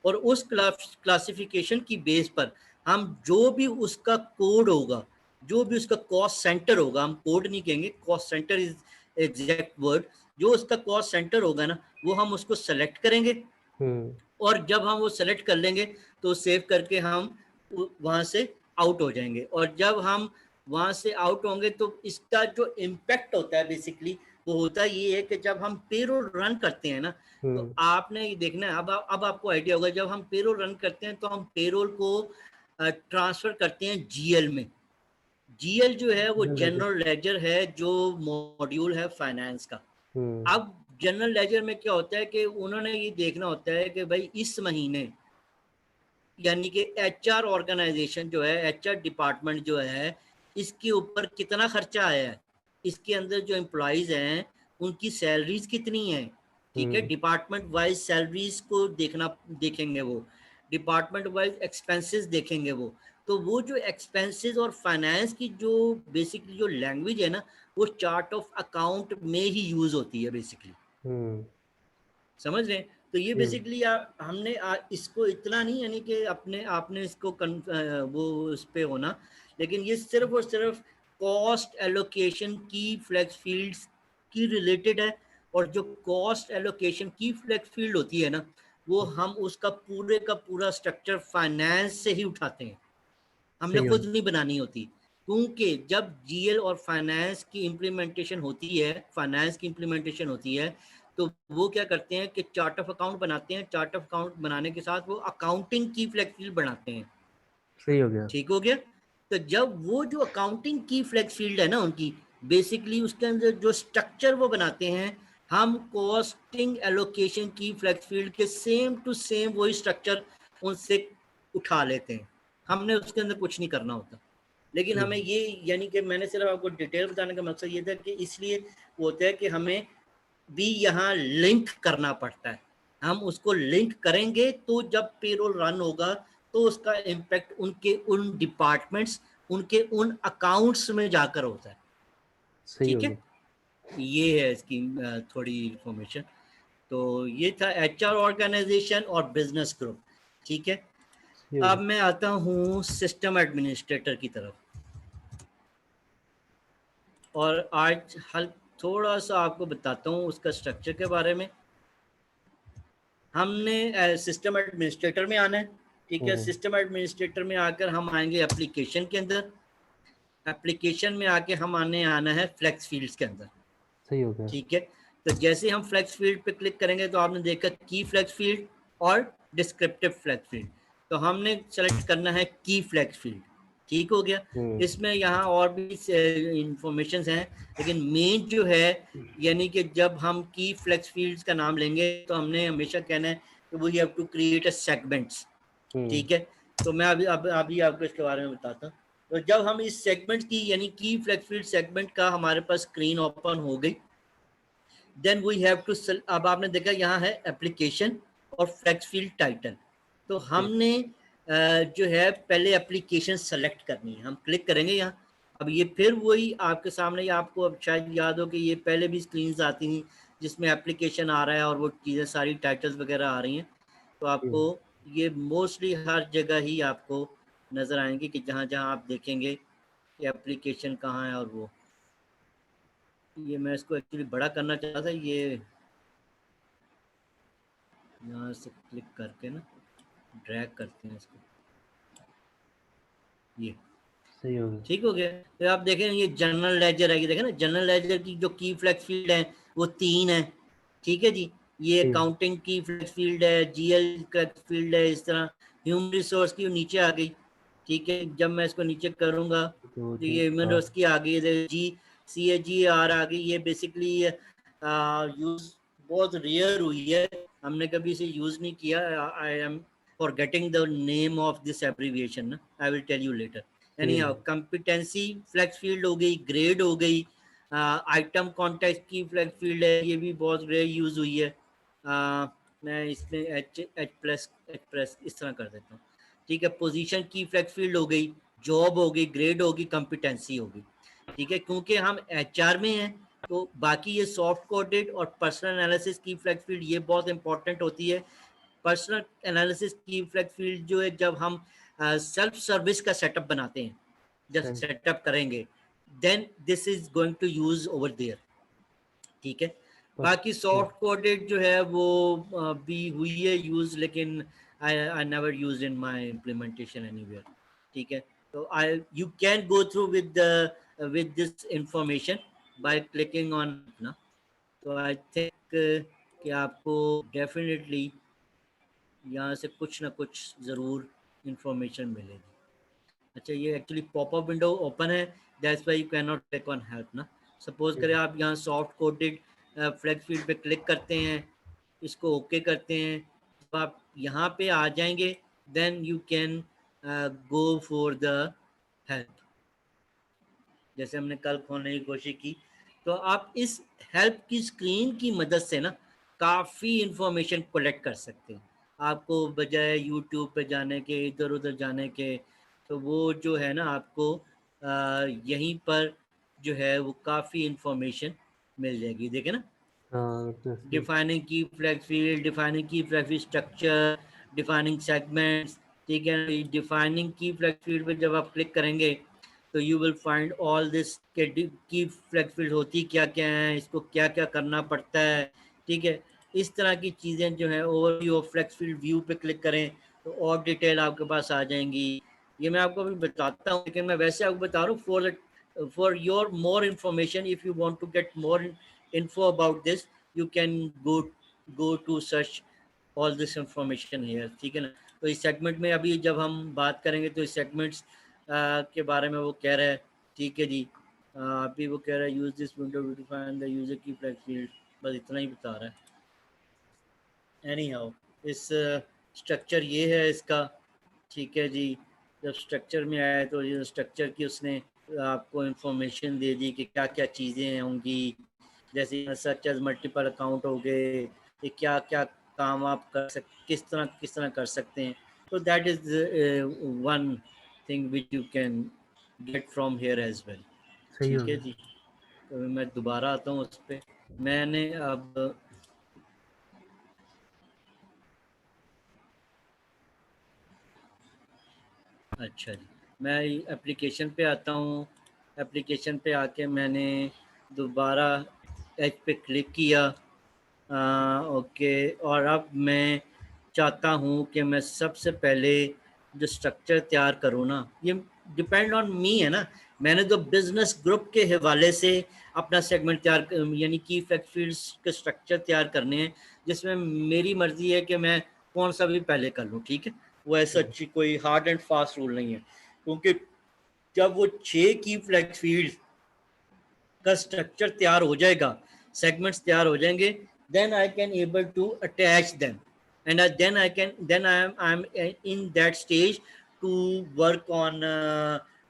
और उस क्लासिफिकेशन की बेस पर हम जो भी उसका कोड होगा, जो भी उसका कॉस्ट सेंटर होगा, हम कोड नहीं कहेंगे, cost centre is exact word, जो उसका कॉस्ट सेंटर होगा ना, वो हम उसको सेलेक्ट करेंगे। और जब हम वो सेलेक्ट कर लेंगे तो सेव करके हम वहां से आउट हो जाएंगे। और जब हम वहां से आउट होंगे तो इसका जो इम्पैक्ट होता है बेसिकली वो होता ये है कि जब हम पेरोल रन करते हैं ना, तो आपने ये देखना है, अब आपको आइडिया होगा, जब हम पेरोल रन करते हैं तो हम पेरोल को ट्रांसफर करते हैं जीएल में। जीएल जो है वो जनरल लेजर है, जो मॉड्यूल है फाइनेंस का। अब जनरल लेजर में क्या होता है कि उन्होंने ये देखना होता है कि भाई इस महीने यानी कि एचआर ऑर्गेनाइजेशन जो है, एचआर डिपार्टमेंट जो है, इसके ऊपर कितना खर्चा आया है, इसके अंदर जो एम्प्लॉयज हैं उनकी सैलरीज कितनी है, ठीक है, डिपार्टमेंट वाइज सैलरीज को देखेंगे वो, डिपार्टमेंट वाइज एक्सपेंसेस देखेंगे वो। तो वो जो एक्सपेंसेस और फाइनेंस की जो बेसिकली जो लैंग्वेज है ना, वो चार्ट ऑफ अकाउंट में ही यूज होती है बेसिकली। समझ रहे हैं? तो ये बेसिकली हमने इसको इतना नहीं यानी कि आपने इसको वो उस पे होना, लेकिन ये सिर्फ और सिर्फ cost allocation key flex fields की रिलेटेड है। और जो cost allocation key flex field होती है ना, वो हम उसका पूरे का पूरा स्ट्रक्चर फाइनेंस से ही उठाते हैं, हमने खुद नहीं बनानी होती। क्योंकि जब जीएल और फाइनेंस की इम्प्लीमेंटेशन होती है, तो वो क्या करते हैं कि चार्ट ऑफ अकाउंट बनाते हैं, चार्ट ऑफ अकाउंट बनाने के साथ वो अकाउंटिंग की फ्लेक्स फील्ड बनाते हैं। सही हो गया, ठीक हो गया। तो जब वो जो अकाउंटिंग की फ्लेक्स फील्ड है ना उनकी, बेसिकली उसके अंदर जो स्ट्रक्चर वो बनाते हैं, हम costing allocation key flex field के सेम टू सेम वही स्ट्रक्चर उनसे उठा लेते हैं, हमने उसके अंदर कुछ नहीं करना होता। लेकिन हमें ये यानी कि मैंने सिर्फ आपको डिटेल बताने का मकसद ये था कि इसलिए वो होता है कि हमें भी यहाँ लिंक करना पड़ता है। हम उसको लिंक करेंगे तो जब पेरोल रन होगा तो उसका इम्पैक्ट उनके उन डिपार्टमेंट्स, उनके उन अकाउंट्स में जाकर होता है। ठीक है, ये है इसकी थोड़ी इंफॉर्मेशन। तो ये था एचआर ऑर्गेनाइजेशन और बिजनेस ग्रुप। ठीक है, अब मैं आता हूँ सिस्टम एडमिनिस्ट्रेटर की तरफ, और आज थोड़ा सा आपको बताता हूँ उसका स्ट्रक्चर के बारे में। हमने सिस्टम एडमिनिस्ट्रेटर में आना है। ठीक है, सिस्टम एडमिनिस्ट्रेटर में आकर हम आएंगे एप्लीकेशन के अंदर, एप्लीकेशन में आके हम आना है फ्लेक्स फील्ड्स के अंदर। सही हो गया। ठीक है, तो जैसे हम फ्लेक्स फील्ड पे क्लिक करेंगे तो आपने देखा की फ्लेक्स फील्ड और डिस्क्रिप्टिव फ्लेक्स फील्ड, तो हमने सेलेक्ट करना है की फ्लेक्स फील्ड। ठीक हो गया। इसमें यहाँ और भी इंफॉर्मेशन हैं, लेकिन मेन जो है यानी कि जब हम की फ्लेक्स फील्ड्स का नाम लेंगे तो हमने हमेशा कहना है कि we have to create a segments. ठीक है, तो मैं अभी आपको इसके बारे में बताता हूँ। तो जब हम इस सेगमेंट की यानी की फ्लेक्स फील्ड सेगमेंट का हमारे पास स्क्रीन ओपन हो गई, देन वी हैव टू, अब आपने देखा यहाँ है एप्लीकेशन और फ्लेक्स फील्ड टाइटल। तो हमने जो है पहले एप्लीकेशन सेलेक्ट करनी है, हम क्लिक करेंगे यहाँ। अब ये फिर वही आपके सामने, आपको अब शायद याद हो कि ये पहले भी स्क्रीन्स आती थी जिसमें एप्लीकेशन आ रहा है और वो चीज़ें सारी टाइटल्स वगैरह आ रही हैं। तो आपको ये मोस्टली हर जगह ही आपको नज़र आएंगे कि जहाँ जहाँ आप देखेंगे कि एप्लीकेशन कहाँ है। और वो ये मैं इसको एक्चुअली बड़ा करना चाहता था, ये यहाँ से क्लिक करके ना ड्रैग करते हैं इसको, ये सही हो गया। ठीक हो गया। तो आप देखें ये जनरल लेजर है, ये देखें ना जनरल लेजर की जो की फ्लेक्स फील्ड है वो 3 है। ठीक है जी, ये अकाउंटिंग की फ्लेक्स फील्ड है, जीएल फ्लेक्स फील्ड है, इस तरह ह्यूमन रिसोर्स की नीचे आ गई। ठीक है, जब मैं इसको नीचे करूँगा तो ये ह्यूमन रिसोर्स की आ गई, जी CAGR आ गई। ये बेसिकली यूज बहुत रेयर हुई है, हमने कभी इसे यूज नहीं किया। I am forgetting the name of this abbreviation, I will tell you later. यानी कंपिटेंसी फ्लेक्स फील्ड हो गई, ग्रेड हो गई, आइटम कॉन्टेक्स्ट की फ्लेक्स फील्ड है, ये भी बहुत रेयर यूज हुई है। मैं इसमें एच प्लस इस तरह कर देता हूँ, ठीक है। पोजीशन की फ्लेक्स फील्ड हो गई, जॉब हो गई, ग्रेड होगी, कंपिटेंसी होगी, ठीक है। क्योंकि हम एचआर में हैं तो बाकी ये सॉफ्ट कोडेड और पर्सनल एनालिसिस की फ्लेक्स फील्ड ये बहुत इंपॉर्टेंट होती है। पर्सनल एनालिसिस की फ्लेक्स फील्ड जो है जब हम सेल्फ सर्विस का सेटअप बनाते हैं, जब सेटअप करेंगे then this is going to use over there, ठीक है। बाकी सॉफ्ट कोडेड जो है वो भी हुई है यूज, लेकिन I never use in my implementation anywhere, ठीक है। तो I you can go through with this information by clicking on ना। तो आई थिंक कि आपको डेफिनेटली यहाँ से कुछ ना कुछ ज़रूर इंफॉर्मेशन मिलेगी। अच्छा, ये एक्चुअली पॉपअप विंडो ओपन है, that's why you can not click on help ना। सपोज करें आप यहाँ सॉफ्ट कोडेड फ्लेक्स फील्ड पे क्लिक करते हैं, इसको ओके करते हैं, तो आप यहाँ पे आ जाएंगे, then you can go for the help. जैसे हमने कल खोलने की कोशिश की, तो आप इस हेल्प की स्क्रीन की मदद से ना काफ़ी इंफॉर्मेशन कलेक्ट कर सकते हैं। आपको बजाय यूट्यूब पे जाने के, इधर उधर जाने के, तो वो जो है ना आपको यहीं पर जो है वो काफ़ी इंफॉर्मेशन मिल जाएगी। देखें ना, डिफाइनिंग की फ्लेक्स फील्ड, डिफाइनिंग की flex field structure, defining segments, ठीक है। डिफाइनिंग की फ्लेक्स फील्ड पे जब आप क्लिक करेंगे तो you will find all this की फ्लेक्स फील्ड होती क्या क्या है, इसको क्या क्या करना पड़ता है, ठीक है। इस तरह की चीज़ें जो है overview of flex field view पे क्लिक करें तो और डिटेल आपके पास आ जाएंगी। ये मैं आपको अभी बताता हूँ, लेकिन मैं वैसे आपको बता रहा हूँ for your more information, if you want to get more info about this, you can go to search all this information here, ठीक है ना। तो इस सेगमेंट में अभी जब हम बात करेंगे तो इस सेगमेंट्स के बारे में वो कह रहा है, ठीक है जी। अभी वो कह रहा है use this window to define the user की फ्लेक्स फील्ड, बस इतना ही बता रहा है। एनी हाउ, इस स्ट्रक्चर ये है इसका, ठीक है जी। जब स्ट्रक्चर में आया तो ये स्ट्रक्चर की उसने आपको इंफॉर्मेशन दे दी कि क्या क्या चीज़ें होंगी, जैसे सच एज मल्टीपल अकाउंट हो गए, ये क्या क्या काम आप किस तरह कर सकते हैं। तो that is one thing which you can get from here as well, ठीक है जी। तो मैं दोबारा आता हूँ उस पर। मैंने अब अच्छा जी, मैं एप्लीकेशन पे आता हूँ। एप्लीकेशन पे आके मैंने दोबारा एच पे क्लिक किया, ओके। और अब मैं चाहता हूँ कि मैं सबसे पहले जो स्ट्रक्चर तैयार करूँ ना, ये डिपेंड ऑन मी है ना। मैंने तो बिजनेस ग्रुप के हवाले से अपना सेगमेंट तैयार, यानी की फ्लेक्स फील्ड्स के स्ट्रक्चर तैयार करने हैं, जिसमें मेरी मर्जी है कि मैं कौन सा भी पहले कर लूँ, ठीक है। वो ऐसा कोई हार्ड एंड फास्ट रूल नहीं है, क्योंकि जब वो 6 की फ्लेक्स फील्ड का स्ट्रक्चर तैयार हो जाएगा, सेगमेंट्स तैयार हो जाएंगे, then I can able to attach them, and then I am in that stage to work on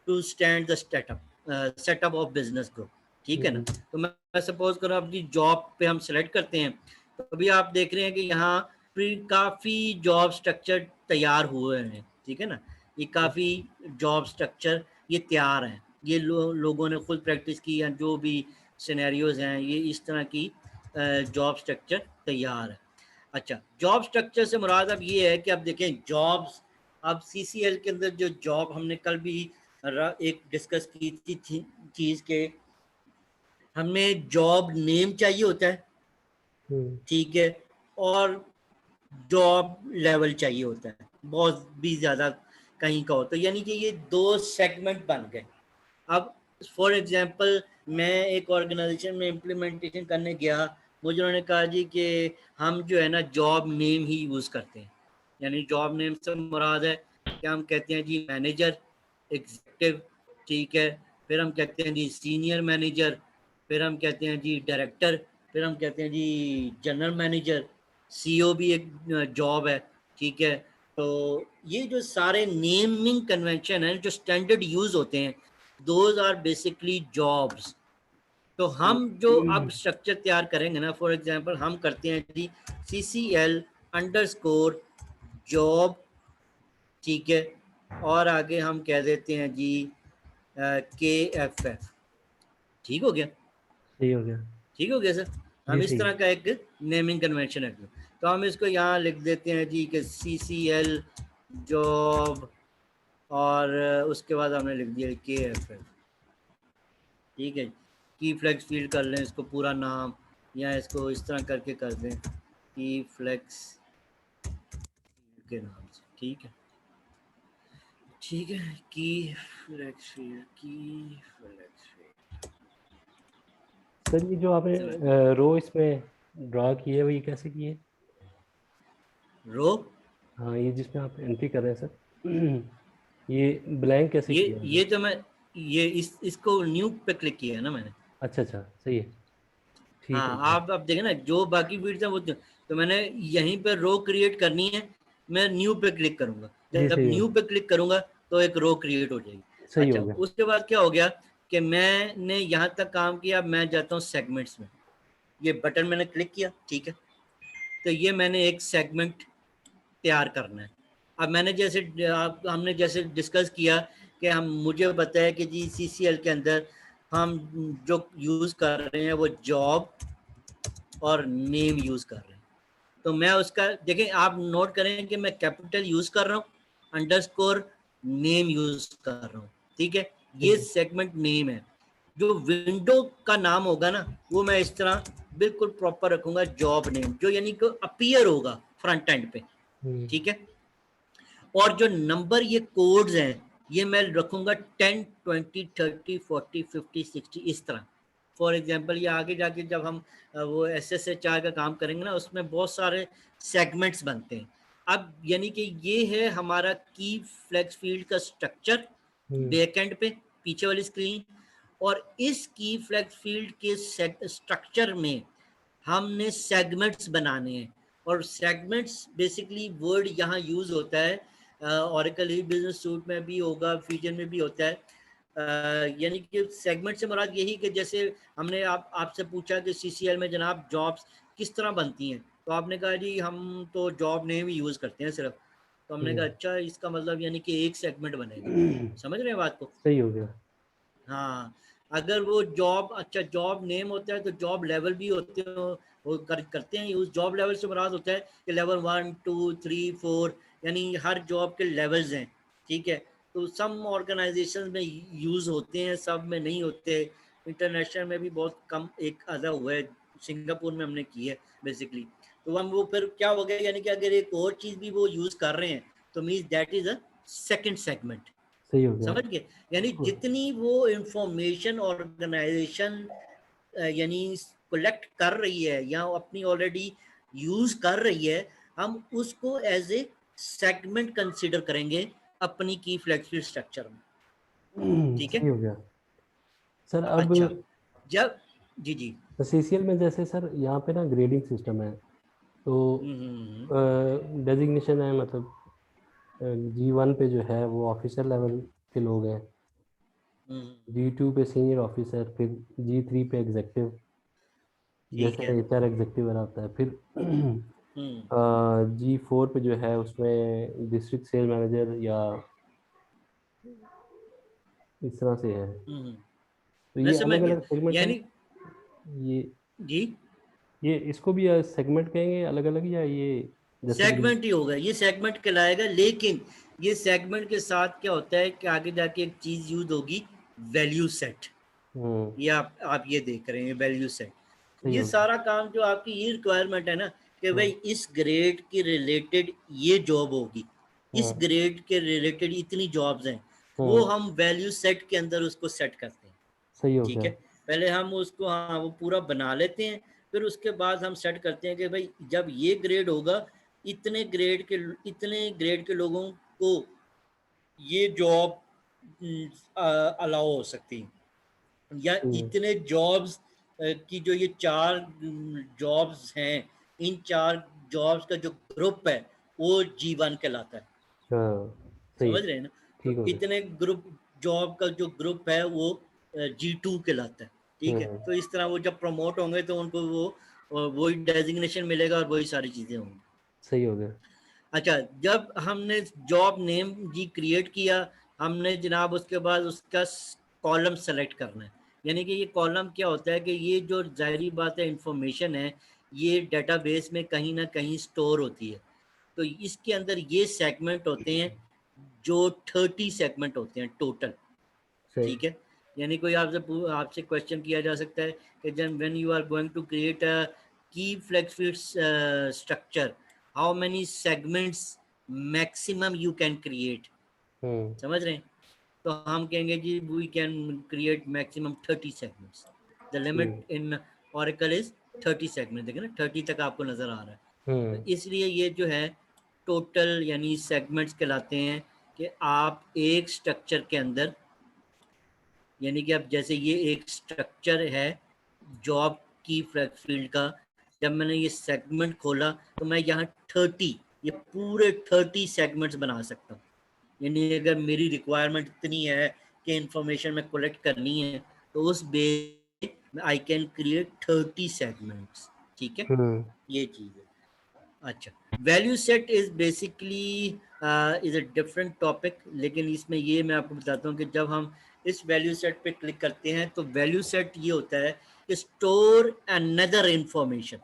to stand the setup of business group, ठीक है ना। तो मैं सपोज करो अपनी जॉब पे हम सेलेक्ट करते हैं, तो अभी आप देख रहे हैं कि यहाँ काफ़ी जॉब स्ट्रक्चर तैयार हुए हैं, ठीक है ना। ये काफ़ी जॉब स्ट्रक्चर ये तैयार हैं, ये लोगों ने खुद प्रैक्टिस की, या जो भी सिनेरियोज हैं, ये इस तरह की जॉब स्ट्रक्चर तैयार है। अच्छा, जॉब स्ट्रक्चर से मुराद अब ये है कि अब देखें जॉब्स, अब CCL के अंदर जो जॉब हमने कल भी एक डिस्कस की थी चीज़ के, हमें जॉब नेम चाहिए होता है, ठीक है, और जॉब लेवल चाहिए होता है, बहुत भी ज़्यादा कहीं का हो तो, यानी कि ये 2 सेगमेंट बन गए। अब फॉर एग्जांपल मैं एक ऑर्गेनाइजेशन में इम्प्लीमेंटेशन करने गया, मुझे उन्होंने कहा जी कि हम जो है ना जॉब नेम ही यूज़ करते हैं, यानी जॉब नेम से मुराद है कि हम कहते हैं जी मैनेजर, एग्जीक्यूटिव, ठीक है, फिर हम कहते हैं जी सीनियर मैनेजर, फिर हम कहते हैं जी डायरेक्टर, फिर हम कहते हैं जी जनरल मैनेजर, CEO भी एक जॉब है, ठीक है। तो ये जो सारे नेमिंग कन्वेंशन हैं जो स्टैंडर्ड यूज होते हैं, दोज आर बेसिकली जॉब्स। तो हम जो अब स्ट्रक्चर तैयार करेंगे ना, फॉर एग्जांपल हम करते हैं जी CCL _जॉब, ठीक है, और आगे हम कह देते हैं जी KFF। ठीक हो गया? सही हो गया। ठीक हो गया सर? हम इस तरह का एक नेमिंग कन्वेंशन है, तो हम इसको यहाँ लिख देते हैं जी कि CCL जॉब, और उसके बाद हमने लिख दिया KFF। ठीक है, की फ्लेक्स फील्ड कर लें इसको पूरा नाम, या इसको इस तरह करके कर दें की फ्लेक्स के नाम से। ठीक है, ठीक है, की फ्लेक्स फील्ड, की फ्लेक्स फील्ड। सर ये जो आपने रो इसमें ड्रा की है वो ये कैसे की है? रो? हाँ, ये जिसमें आप एंट्री कर रहे हैं सर, ये ब्लैंक कैसे किया है? ये तो मैं ये इसको न्यू पे क्लिक किया है ना मैंने। अच्छा अच्छा, सही है, ठीक हाँ, है। आप देखें ना, जो बाकी फील्ड्स हैं वो तो मैंने यहीं पे रो क्रिएट करनी है, मैं न्यू पे क्लिक करूंगा, जी जब सही हो, न्यू पे क्लिक करूंगा तो एक रो क्रिएट हो जाएगी। सही अच्छा, हो गया। उसके बाद क्या हो गया कि मैंने यहाँ तक काम किया, अब मैं जाता हूँ सेगमेंट्स में। ये बटन मैंने क्लिक किया, ठीक है, तो ये मैंने एक सेगमेंट तैयार करना है। अब मैंने जैसे हमने जैसे डिस्कस किया कि मुझे बताया कि जी CCL के अंदर हम जो यूज़ कर रहे हैं वो जॉब और नेम यूज़ कर रहे हैं। तो मैं उसका देखें, आप नोट करें कि मैं कैपिटल यूज़ कर रहा हूँ, अंडरस्कोर नेम यूज़ कर रहा हूँ। ठीक है, ये सेगमेंट नेम है। जो विंडो का नाम होगा ना, वो मैं इस तरह बिल्कुल प्रॉपर रखूंगा, जॉब नेम, जो यानी कि अपीयर होगा फ्रंट एंड पे। ठीक है, और जो नंबर ये कोड्स हैं, ये मैं रखूंगा 10, 20, 30, 40, 50, 60 इस तरह। फॉर एग्जांपल ये आगे जाके जब हम वो SSHR का काम करेंगे ना, उसमें बहुत सारे सेगमेंट्स बनते हैं। अब यानी कि ये है हमारा की फ्लेक्स फील्ड का स्ट्रक्चर बैक एंड पे, पीछे वाली स्क्रीन। और इस की फ्लेक्स फील्ड के स्ट्रक्चर में हमने सेगमेंट्स बनाने हैं। और सेगमेंट्स बेसिकली वर्ड यहाँ यूज होता है, ऑरेकल ई बिजनेस सूट में भी होगा, फ्यूजन में भी होता है। यानी कि सेगमेंट से मुराद यही कि जैसे हमने आपसे पूछा कि CCL में जनाब जॉब्स किस तरह बनती हैं, तो आपने कहा जी हम तो जॉब नेम ही यूज़ करते हैं सिर्फ। तो हमने कहा अच्छा, इसका मतलब यानी कि एक सेगमेंट बनेगा। समझ रहे हैं बात को? सही हो गया। हाँ, अगर वो जॉब, अच्छा जॉब नेम होता है तो जॉब लेवल भी होते हैं, वो करते हैं यूज। जॉब लेवल से मुराद होता है कि लेवल 1, 2, 3, 4, यानी हर जॉब के लेवल्स हैं। ठीक है, तो सम ऑर्गेनाइजेशन में यूज होते हैं, सब में नहीं होते। इंटरनेशनल में भी बहुत कम एक आधा हुआ है, सिंगापुर में हमने की है बेसिकली। तो हम वो फिर क्या हो गया, यानी कि अगर एक और चीज़ भी वो यूज़ कर रहे हैं तो means that is a second segment. सही हो गया। समझ गए? यानी जितनी वो इंफॉर्मेशन ऑर्गेनाइजेशन यानी कलेक्ट कर रही है या अपनी ऑलरेडी यूज कर रही है, हम उसको एज ए सेगमेंट कंसीडर करेंगे अपनी की फ्लेक्सिबल स्ट्रक्चर में। ठीक है, सही हो गया सर। अब अच्छा, जब जी जी CCL में जैसे सर यहाँ पे ना ग्रेडिंग सिस्टम है, तो हम्म डेजिग्नेशन है, मतलब G1 पे जो है वो ऑफिसर लेवल के लोग हैं, हम्म, G2 पे सीनियर ऑफिसर, फिर G3 पे एग्जेक्टिव, ठीक है, जैसे HR एग्जेक्टिव बनाता है, फिर हम्म G4 पे जो है उसमें डिस्ट्रिक्ट सेल मैनेजर या इस तरह से है। हम्म, तो मैं ये समझ अलग गया। अलग सेगमेंट है। यानी ये जी, ये इसको भी सेगमेंट कहेंगे अलग अलग, या ये जैसे सेगमेंट ही होगा, ये सेगमेंट कहलाएगा। लेकिन ये सेगमेंट के साथ क्या होता है कि आगे जाके एक चीज यूज होगी, वैल्यू सेट। हम्म, ये आप ये देख रहे हैं वैल्यू सेट। सही ये हो गया। सारा काम जो आपकी ये रिक्वायरमेंट है ना कि हम्म, भाई इस ग्रेड के रिलेटेड ये जॉब होगी, इस हम्म, ग्रेड के रिलेटेड इतनी जॉब्स हैं, वो हम्म, हम वैल्यू सेट के अंदर उसको सेट करते हैं। सही हो ठीक गया। है, पहले हम उसको हाँ वो पूरा बना लेते हैं, फिर उसके बाद हम सेट करते हैं कि भाई जब ये ग्रेड होगा, इतने ग्रेड के लोगों को ये जॉब अलाउ हो सकती है, या सही है। इतने जॉब्स की जो ये चार जॉब्स हैं, इन चार जॉब्स का जो ग्रुप है वो G1 कहलाता है। सही समझ है, रहे हैं ना? ठीक तो हो गया। इतने ग्रुप जॉब का जो ग्रुप है वो G2 कहलाता है, ठीक है। तो इस तरह वो जब प्रमोट होंगे तो उनको वो वही डेजिग्नेशन मिलेगा और वही सारी चीजें होंगी। सही हो गया। अच्छा, जब हमने जॉब नेम जी क्रिएट किया, हमने जनाब उसके बाद उसका कॉलम सेलेक्ट करना है। यानी कि ये कॉलम क्या होता है कि ये जो ज़ाहिरी बात है इंफॉर्मेशन है, ये डेटाबेस में कहीं ना कहीं स्टोर होती है। तो इसके अंदर ये सेगमेंट होते हैं जो 30 सेगमेंट होते हैं टोटल, सही। ठीक है। यानी कोई आपसे क्वेश्चन किया जा सकता है कि जब when you are going to create a key flexfield structure, how many segments maximum you can create, समझ रहे हैं? तो हम कहेंगे जी we can create maximum 30 segments. The limit in Oracle is 30 segment. देखें ना 30 तक आपको नजर आ रहा है। तो इसलिए ये जो है टोटल यानी सेगमेंट्स कहलाते हैं कि आप एक स्ट्रक्चर के अंदर, यानी कि अब जैसे ये एक स्ट्रक्चर है जॉब की फील्ड का, जब मैंने ये सेगमेंट खोला तो मैं यहाँ 30, ये पूरे 30 सेगमेंट्स बना सकता हूँ। यानी अगर मेरी रिक्वायरमेंट इतनी है कि इंफॉर्मेशन में कलेक्ट करनी है तो उस base I can create 30 segments, ठीक है। ये चीज़ है। अच्छा, value set is basically is a different topic, लेकिन इसमें ये मैं आपको बताता हूँ कि जब हम इस वैल्यू सेट पे क्लिक करते हैं तो वैल्यू सेट ये होता है कि store another information,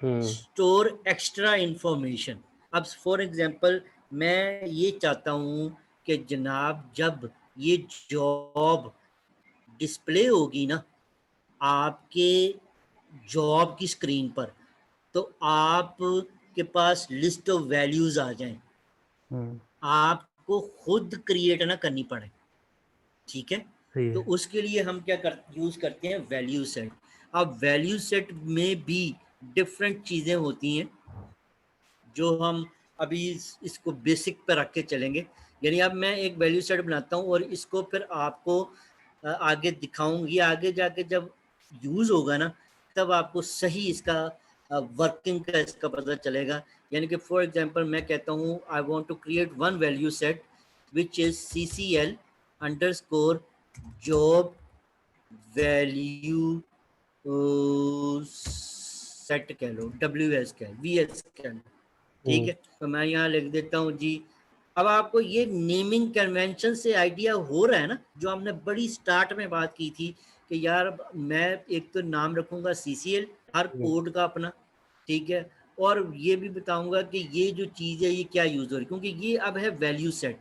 store extra information. अब फॉर एग्जांपल मैं ये चाहता हूँ कि जनाब जब ये जॉब डिस्प्ले होगी ना आपके जॉब की स्क्रीन पर, तो आप के पास लिस्ट ऑफ वैल्यूज आ जाएं, आपको खुद क्रिएट ना करनी पड़े, ठीक है। तो उसके लिए हम क्या यूज करते हैं वैल्यू सेट। अब वैल्यू सेट में भी डिफरेंट चीजें होती हैं जो हम अभी इसको बेसिक पर रख के चलेंगे। यानी अब मैं एक वैल्यू सेट बनाता हूँ और इसको फिर आपको आगे दिखाऊंगी, आगे जाके जब यूज होगा ना तब आपको सही इसका वर्किंग का इसका पता चलेगा। यानी कि फॉर एग्जांपल मैं कहता हूँ I want to create one value set which is CCL underscore job value set कह लो, WS कह VS कह लो, ठीक है। तो मैं यहाँ लिख देता हूँ जी। अब आपको ये नेमिंग कन्वेंशन से आइडिया हो रहा है ना, जो हमने बड़ी स्टार्ट में बात की थी कि यार मैं एक तो नाम रखूंगा CCL हर कोड का अपना, ठीक है, और ये भी बताऊंगा कि ये जो चीज़ है ये क्या यूज हो रही है, क्योंकि ये अब है वैल्यू सेट।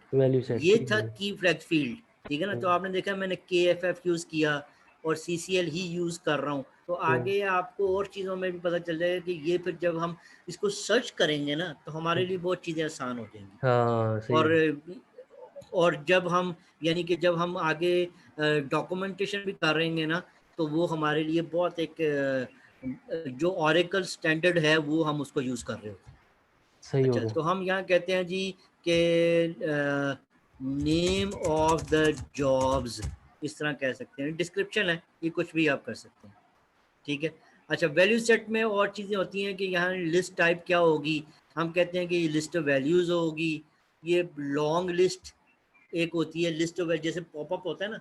ये था की फ्लैग फील्ड, ठीक है ना। तो आपने देखा मैंने KFF यूज किया और CCL ही यूज कर रहा हूँ। तो आगे आपको और चीज़ों में भी पता चल जाएगा कि ये फिर जब हम इसको सर्च करेंगे ना तो हमारे लिए बहुत चीज़ें आसान हो जाएंगी। और जब हम यानी कि जब हम आगे डॉक्यूमेंटेशन भी कर रहेंगे ना तो वो हमारे लिए बहुत एक जो ऑरेकल स्टैंडर्ड है वो हम उसको यूज़ कर रहे होते हैं। सही अच्छा, होगा। तो हम यहाँ कहते हैं जी कि नेम ऑफ द जॉब्स, इस तरह कह सकते हैं, डिस्क्रिप्शन है, ये कुछ भी आप कर सकते हैं, ठीक है। अच्छा, वैल्यू सेट में और चीज़ें होती हैं कि यहाँ लिस्ट टाइप क्या होगी, हम कहते हैं कि ये लिस्ट ऑफ वैल्यूज़ होगी। ये लॉन्ग लिस्ट एक होती है, लिस्ट ऑफ जैसे पॉपअप होता है ना,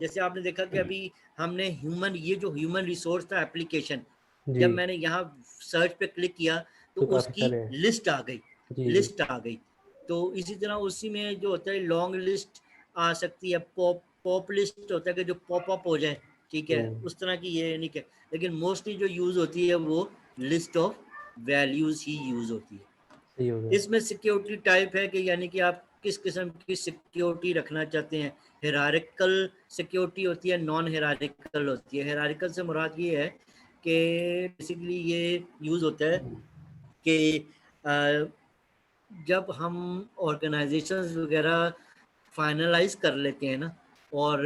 जैसे आपने देखा कि अभी हमने ये जो ह्यूमन रिसोर्स था एप्लीकेशन, जब मैंने यहाँ सर्च पे क्लिक किया तो उसकी लिस्ट आ गई, लिस्ट आ गई। तो इसी तरह उसी में जो होता है लॉन्ग लिस्ट आ सकती है, पॉप लिस्ट होता है कि जो पॉपअप हो जाए, ठीक है, उस तरह की ये नहीं है। लेकिन मोस्टली जो यूज होती है वो list of values he use होती है। इसमें सिक्योरिटी टाइप है कि यानी कि आप किस किस्म की सिक्योरिटी रखना चाहते हैं। हेरारिकल सिक्योरिटी होती है, नॉन हेरारिकल होती है। हेरारिकल से मुराद ये है कि बेसिकली ये यूज होता है कि जब हम ऑर्गेनाइजेशंस वगैरह फाइनलाइज कर लेते हैं ना और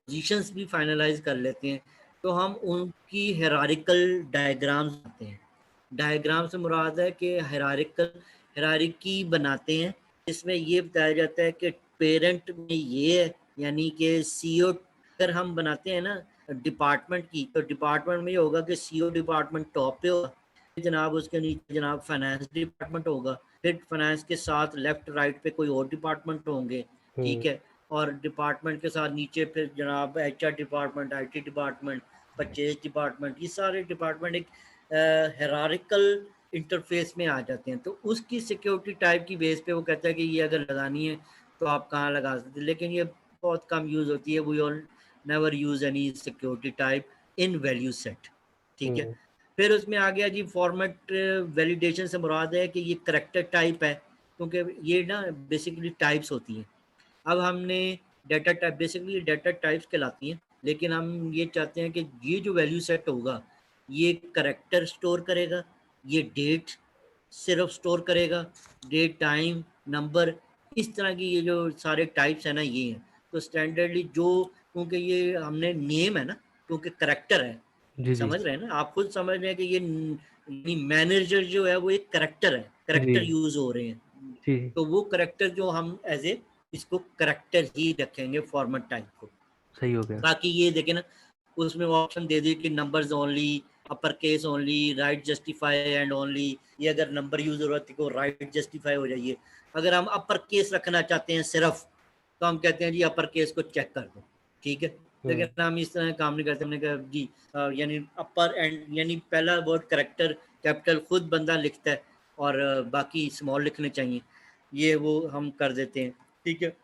डिसीजंस भी फाइनलाइज कर लेते हैं तो हम उनकी हेरारिकल डायग्राम्स बनाते हैं। डायग्राम से मुराद है कि हेरारिकी बनाते हैं, इसमें ये बताया जाता है कि पेरेंट में ये है, यानी कि CEO अगर हम बनाते हैं ना डिपार्टमेंट की, तो डिपार्टमेंट में ये होगा कि CEO डिपार्टमेंट टॉप पे होगा, जनाब उसके नीचे जनाब फाइनेंस डिपार्टमेंट होगा, फिर फाइनेंस के साथ लेफ्ट राइट पे कोई और डिपार्टमेंट होंगे, ठीक है, और डिपार्टमेंट के साथ नीचे फिर जनाब HR department, IT department, purchase department, ये सारे डिपार्टमेंट एक हायरार्किकल इंटरफेस में आ जाते हैं। तो उसकी सिक्योरिटी टाइप की बेस पे वो कहता है कि ये अगर लगानी है तो आप कहाँ लगा सकते हैं, लेकिन ये बहुत कम यूज़ होती है। We all never use any security type in value set, ठीक है। फिर उसमें आ गया जी फॉर्मेट वैलिडेशन से मुराद है कि ये करेक्टर टाइप है, क्योंकि ये ना बेसिकली टाइप्स होती हैं। अब हमने data type, basically data types कहलाती हैं, लेकिन हम ये चाहते हैं कि ये जो वैल्यू सेट होगा ये करेक्टर स्टोर करेगा, ये डेट सिर्फ स्टोर करेगा, डेट, टाइम, नंबर, इस तरह की ये जो सारे टाइप्स हैं ना ये हैं। तो स्टैंडर्डली जो, क्योंकि ये हमने नेम है ना, क्योंकि करेक्टर है, जी जी समझ रहे हैं ना आप, खुद समझ रहे हैं कि ये मैनेजर जो है वो एक करेक्टर है, करेक्टर जी यूज हो रहे हैं। जी तो वो करेक्टर जो हम एज ए इसको करेक्टर ही रखेंगे फॉर्मेट टाइप को। सही हो गया। बाकी ये देखें ना, उसमें ऑप्शन दे दिए कि numbers only, upper case only, right justify and only. ये अगर नंबर यूज हो रहा है तो राइट जस्टिफाई हो जाइए। अगर हम अपर केस रखना चाहते हैं सिर्फ, तो हम कहते हैं जी अपर केस को चेक कर दो, ठीक है। लेकिन हम इस तरह काम नहीं करते। हमने कहा जी यानी अपर एंड यानी पहला वर्ड करेक्टर कैपिटल खुद बंदा लिखता है और बाकी स्मॉल लिखने चाहिए, ये वो हम कर देते हैं, ठीक है।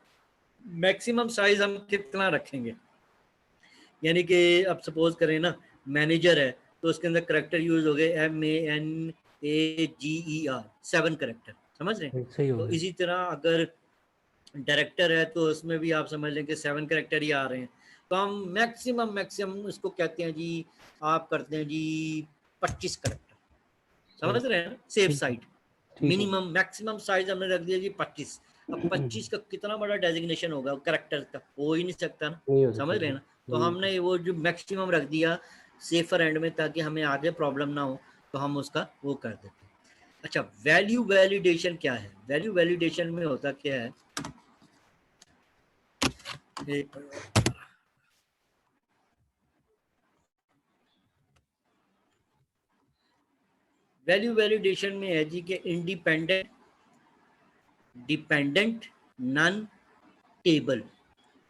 मैक्सिमम साइज हम कितना रखेंगे, यानी कि अब सपोज करें ना मैनेजर है तो उसके अंदर करेक्टर यूज हो गए MANAGER, 7 करेक्टर, समझ रहे हैं। सही हो तो गया। इसी तरह अगर डायरेक्टर है तो उसमें भी आप समझ लें कि 7 करेक्टर ही आ रहे हैं। तो हम मैक्सिमम इसको कहते हैं जी, आप करते हैं जी 25 करेक्टर, सही। समझ रहे हैं ना, सेफ ठीक है। साइड। ठीक है। मिनिमम मैक्सिमम साइज हमने रख दिया जी 25। अब 25 का कितना बड़ा डेजिग्नेशन होगा करेक्टर का, हो ही नहीं सकता ना, नहीं हो समझ सकता रहे जी। हैं ना। तो हमने वो जो मैक्सिमम रख दिया सेफर एंड में, ताकि हमें आगे प्रॉब्लम ना हो, तो हम उसका वो कर देते हैं। अच्छा, वैल्यू वैलिडेशन क्या है? वैल्यू वैलिडेशन में होता क्या है, वैल्यू वैलिडेशन में है जी कि इंडिपेंडेंट, डिपेंडेंट, नन, टेबल,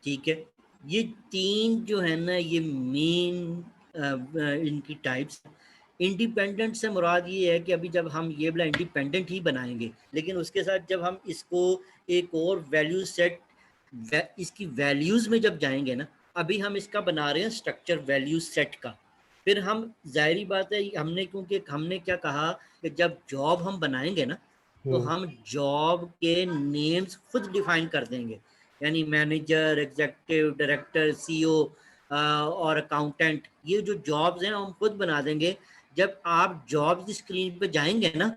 ठीक है। ये तीन जो है ना ये मेन इनकी टाइप्स। इंडिपेंडेंट से मुराद ये है कि अभी जब हम ये वाला इंडिपेंडेंट ही बनाएंगे, लेकिन उसके साथ जब हम इसको एक और वैल्यू सेट, इसकी वैल्यूज में जब जाएंगे ना, अभी हम इसका बना रहे हैं स्ट्रक्चर वैल्यू सेट का। फिर हम जाहिर बात है हमने, क्योंकि हमने क्या कहा कि जब जॉब हम बनाएंगे ना तो हम जॉब के नेम्स खुद डिफाइन कर देंगे, यानी मैनेजर, एग्जीक्यूटिव, डायरेक्टर, CEO और अकाउंटेंट, ये जो जॉब्स हैं हम खुद बना देंगे। जब आप जॉब्स की स्क्रीन पे जाएंगे ना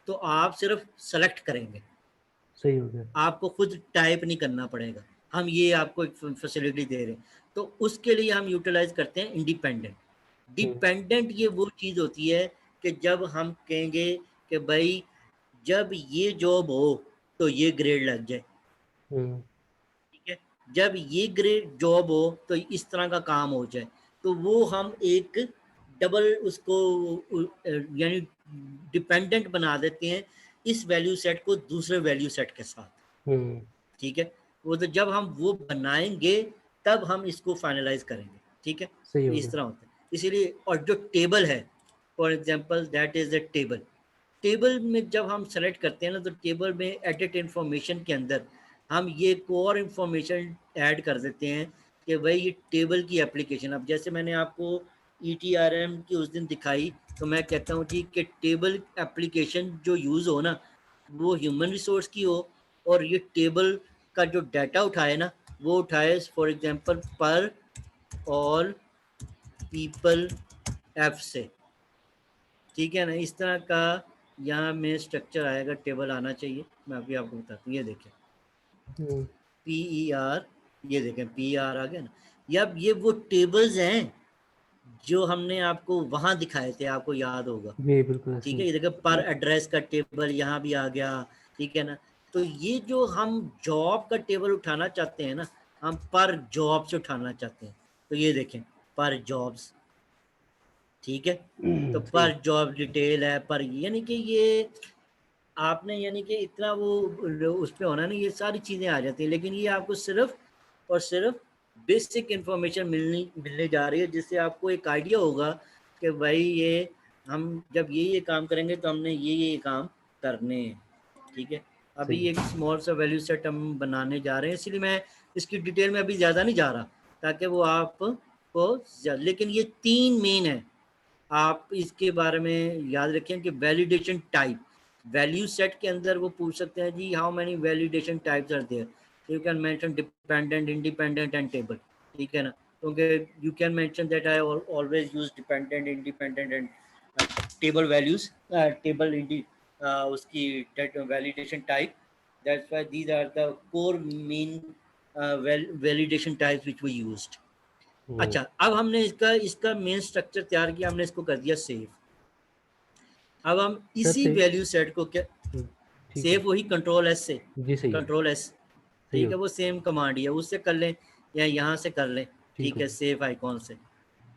तो आप सिर्फ सेलेक्ट करेंगे, सही हो गया। आपको खुद टाइप नहीं करना पड़ेगा। हम ये आपको एक फैसिलिटी दे रहे हैं। तो उसके लिए हम यूटिलाइज करते हैं इंडिपेंडेंट। डिपेंडेंट ये वो चीज़ होती है कि जब हम कहेंगे कि भाई जब ये जॉब हो तो ये ग्रेड लग जाए, ठीक है, जब ये ग्रेड जॉब हो तो इस तरह का काम हो जाए, तो वो हम एक डबल उसको यानी डिपेंडेंट बना देते हैं इस वैल्यू सेट को दूसरे वैल्यू सेट के साथ, ठीक है। वो तो जब हम वो बनाएंगे तब हम इसको फाइनलाइज करेंगे, ठीक है। सही तो हो इस गया। तरह होता है। इसीलिए, और जो टेबल है, for example that is a table. Table में जब हम सेलेक्ट करते हैं ना तो टेबल में एडिट इंफॉर्मेशन के अंदर हम ये एक और इंफॉर्मेशन ऐड कर देते हैं कि भाई ये टेबल की एप्लीकेशन। अब जैसे मैंने आपको ETRM की उस दिन दिखाई, तो मैं कहता हूँ जी कि टेबल एप्लीकेशन जो यूज़ हो ना वो ह्यूमन रिसोर्स की हो, और ये टेबल का जो डाटा उठाए ना वो उठाए फॉर एग्जांपल पर ऑल पीपल F से, ठीक है ना। इस तरह का यहाँ में स्ट्रक्चर आएगा, टेबल आना चाहिए। मैं अभी आपको बताता हूँ, ये देखें PER, ये देखें PR आ गया ना। ये वो टेबल्स हैं जो हमने आपको वहाँ दिखाए थे, आपको याद होगा, जी बिल्कुल ऐसे ठीक ही। है। ये देखिए पर एड्रेस का टेबल यहाँ भी आ गया, ठीक है ना। तो ये जो हम जॉब का टेबल उठाना चाहते हैं ना, हम पर जॉब से उठाना चाहते हैं, तो ये देखें पर जॉब्स, ठीक है। तो सही। पर जॉब डिटेल है पर, यानी कि ये आपने यानी कि इतना वो उस पे होना नहीं, ये सारी चीज़ें आ जाती हैं, लेकिन ये आपको सिर्फ और सिर्फ बेसिक इंफॉर्मेशन मिलने जा रही है, जिससे आपको एक आइडिया होगा कि भाई ये हम जब ये काम करेंगे तो हमने ये काम करने हैं, ठीक है। अभी सही। एक स्मॉल सा वैल्यू सेट हम बनाने जा रहे हैं, इसलिए मैं इसकी डिटेल में अभी ज़्यादा नहीं जा रहा, ताकि वो आपको लेकिन ये 3 मेन है, आप इसके बारे में याद रखें कि वैलिडेशन टाइप, वैल्यू सेट के अंदर वो पूछ सकते हैं जी how many validation types are there, you can mention dependent, independent and table, ठीक है ना। क्योंकि you can mention that I always use dependent, independent and table values, table उसकी validation type, that's why these are the core main validation types which we used. अच्छा, अब हमने इसका main structure तैयार किया, हमने इसको कर दिया सेव। अब हम इसी वैल्यू सेट को क्या, सेव वही कंट्रोल एस से, जी सही है, कंट्रोल एस, ठीक है, वो सेम कमांड ही है, उससे कर लें या यहाँ से कर लें, ठीक है, सेव आइकॉन से,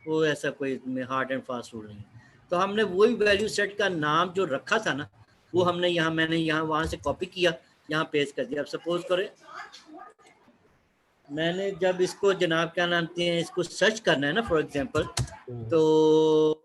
वो ऐसा कोई हार्ड एंड फास्ट रूल नहीं है। तो हमने वही वैल्यू सेट का नाम जो रखा था ना, वो हमने यहाँ, मैंने यहाँ वहाँ से कॉपी किया, यहाँ पेस्ट कर दिया। अब सपोज करें मैंने जब इसको जनाब क्या नामते हैं, इसको सर्च करना है ना फॉर एग्जांपल, तो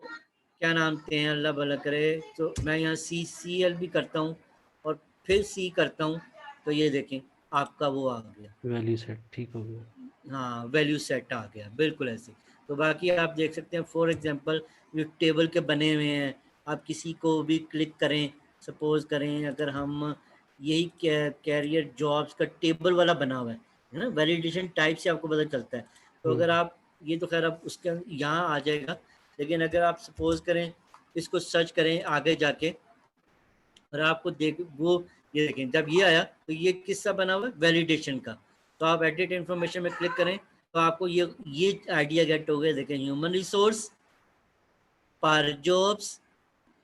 क्या नामते हैं, अल्लाह भला करे, तो मैं यहाँ CCL भी करता हूँ और फिर C करता हूँ, तो ये देखें आपका वो आ गया वैल्यू सेट, ठीक हो गया। हाँ, वैल्यू सेट आ गया, बिल्कुल ऐसे। तो बाकी आप देख सकते हैं फॉर एग्जांपल ये टेबल के बने हुए हैं, आप किसी को भी क्लिक करें, सपोज करें अगर हम यही कैरियर जॉब्स का टेबल वाला बना हुआ है ना, वैलिडेशन टाइप से आपको पता चलता है। तो अगर आप ये तो खैर आप उसके यहाँ आ जाएगा, लेकिन अगर आप सपोज करें इसको सर्च करें आगे जाके और आपको देख वो ये देखें, जब ये आया तो ये किसका बना हुआ है, वैलिडेशन का। तो आप एडिट इन्फॉर्मेशन में क्लिक करें तो आपको ये आइडिया गेट हो गया। देखें, ह्यूमन रिसोर्स, पर जॉब्स,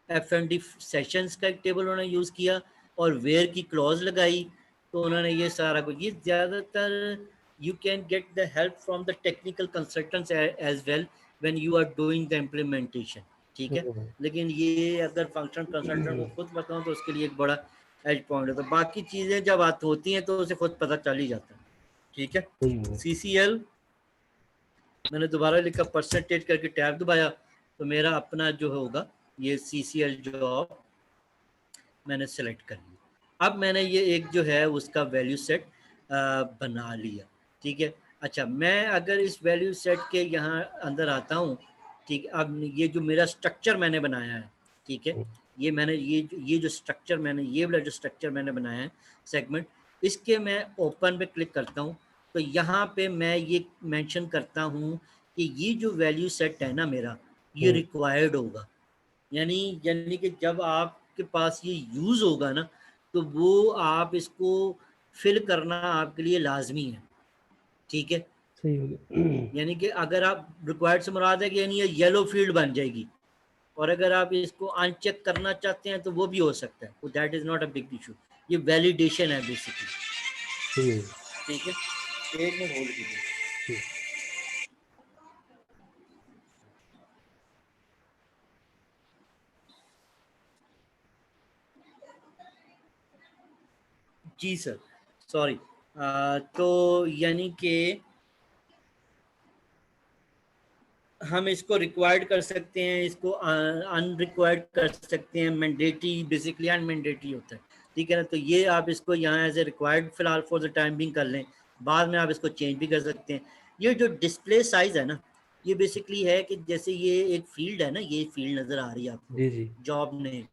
F&D सेशंस का एक टेबल उन्होंने यूज़ किया और वेयर की क्लॉज लगाई, तो उन्होंने ये सारा कुछ, ये ज़्यादातर you can get the help from the technical consultants as well when you are doing the implementation, ठीक है। लेकिन ये अगर फंक्शन कंसल्टेंट को खुद बताऊं तो उसके लिए एक बड़ा एज पॉइंट है। तो बाकी चीज़ें जब बात होती हैं तो उसे खुद पता चल ही जाता है, ठीक है। CCL मैंने दोबारा लिखा, परसेंटेज करके टैब दबाया, तो मेरा अपना जो होगा ये CCL जॉब मैंने सेलेक्ट कर लिया। अब मैंने ये एक जो है उसका वैल्यू सेट बना लिया, ठीक है। अच्छा, मैं अगर इस वैल्यू सेट के यहाँ अंदर आता हूँ, ठीक है, अब ये जो मेरा स्ट्रक्चर मैंने बनाया है, ठीक है, ये मैंने ये जो स्ट्रक्चर मैंने, ये वाला जो स्ट्रक्चर मैंने बनाया है सेगमेंट, इसके मैं ओपन पे क्लिक करता हूँ, तो यहाँ पे मैं ये मेंशन करता हूँ कि ये जो वैल्यू सेट है ना मेरा, ये रिक्वायर्ड होगा, यानी कि जब आपके पास ये यूज़ होगा ना, तो वो आप इसको फिल करना आपके लिए लाजमी है, ठीक है। सही हो गया। यानी कि अगर आप रिक्वायर्ड से मुराद है कि यानी ये येलो फील्ड बन जाएगी, और अगर आप इसको अनचेक करना चाहते हैं तो वो भी हो सकता है, that is not a big issue, ये वैलिडेशन है बेसिकली, ठीक है। एक मिनट होल्ड कीजिए। जी सर, सॉरी। तो यानी कि हम इसको रिक्वायर्ड कर सकते हैं, इसको अनरिक्वायर्ड कर सकते हैं, मैंडेटरी बेसिकली अनमैंडेटरी होता है, ठीक है ना। तो ये आप इसको यहाँ एज ए रिक्वायर्ड फिलहाल फॉर द टाइम बिंग कर लें, बाद में आप इसको चेंज भी कर सकते हैं। ये जो डिस्प्ले साइज है ना, ये बेसिकली है कि जैसे ये एक फील्ड है ना, ये फील्ड नज़र आ रही है आपको, जी जी, जॉब ने,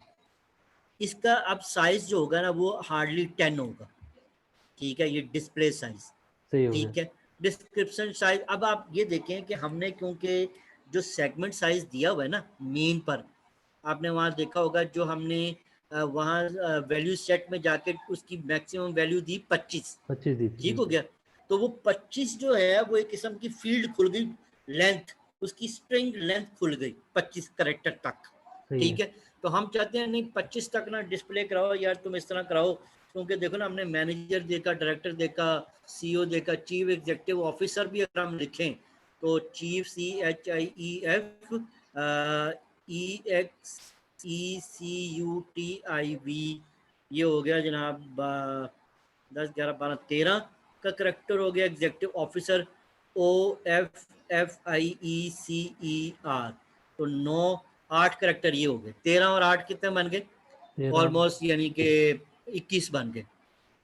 इसका अब साइज जो होगा ना वो हार्डली 10 होगा, ठीक है, ये डिस्प्ले साइज, सही हो गया। ठीक है। डिस्क्रिप्शन साइज, अब आप ये देखें कि हमने क्योंकि जो सेगमेंट साइज दिया हुआ है ना मेन पर, आपने वहाँ देखा होगा जो हमने वहाँ वैल्यू सेट में जाके उसकी मैक्सिमम वैल्यू दी 25, 25 दी ठीक थी। हो गया। तो वो 25 जो है वो एक किस्म की फील्ड खुल गई, लेंथ, उसकी स्ट्रिंग लेंथ खुल गई 25 करेक्टर तक, सही है। ठीक है। तो हम चाहते हैं नहीं 25 तक ना डिस्प्ले कराओ यार, तुम इस तरह कराओ, क्योंकि देखो ना हमने मैनेजर देखा, डायरेक्टर देखा, CEO देखा, चीफ एग्जीक्यूटिव ऑफिसर भी अगर हम लिखें तो चीफ CHIEF EXECUTIV ये हो गया जनाब 10 11 12 13 का करेक्टर हो गया एग्जीक्यूटिव ऑफिसर OFFIECER, तो 8 करेक्टर ये हो गए। 13 और 8 कितने बन गए? ऑलमोस्ट यानी कि 21 बन गए।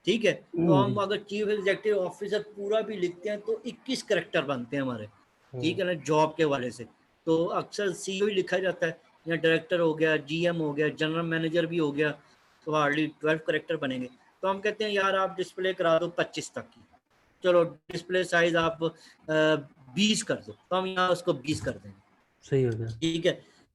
ठीक है, तो हम अगर चीफ एग्जीक्यूटिव ऑफिसर पूरा भी लिखते हैं तो 21 करेक्टर बनते हैं हमारे। ठीक है ना, जॉब के वाले से। तो अक्सर CEO ही लिखा जाता है, या डायरेक्टर हो गया, GM हो गया, जनरल मैनेजर भी हो गया, तो हार्डली 12 करेक्टर बनेंगे। तो हम कहते हैं यार आप डिस्प्ले करा दो 25 तक की, चलो डिस्प्ले साइज आप 20 कर दो, तो हम यहाँ उसको 20 कर देंगे। सही हो गया। ठीक है,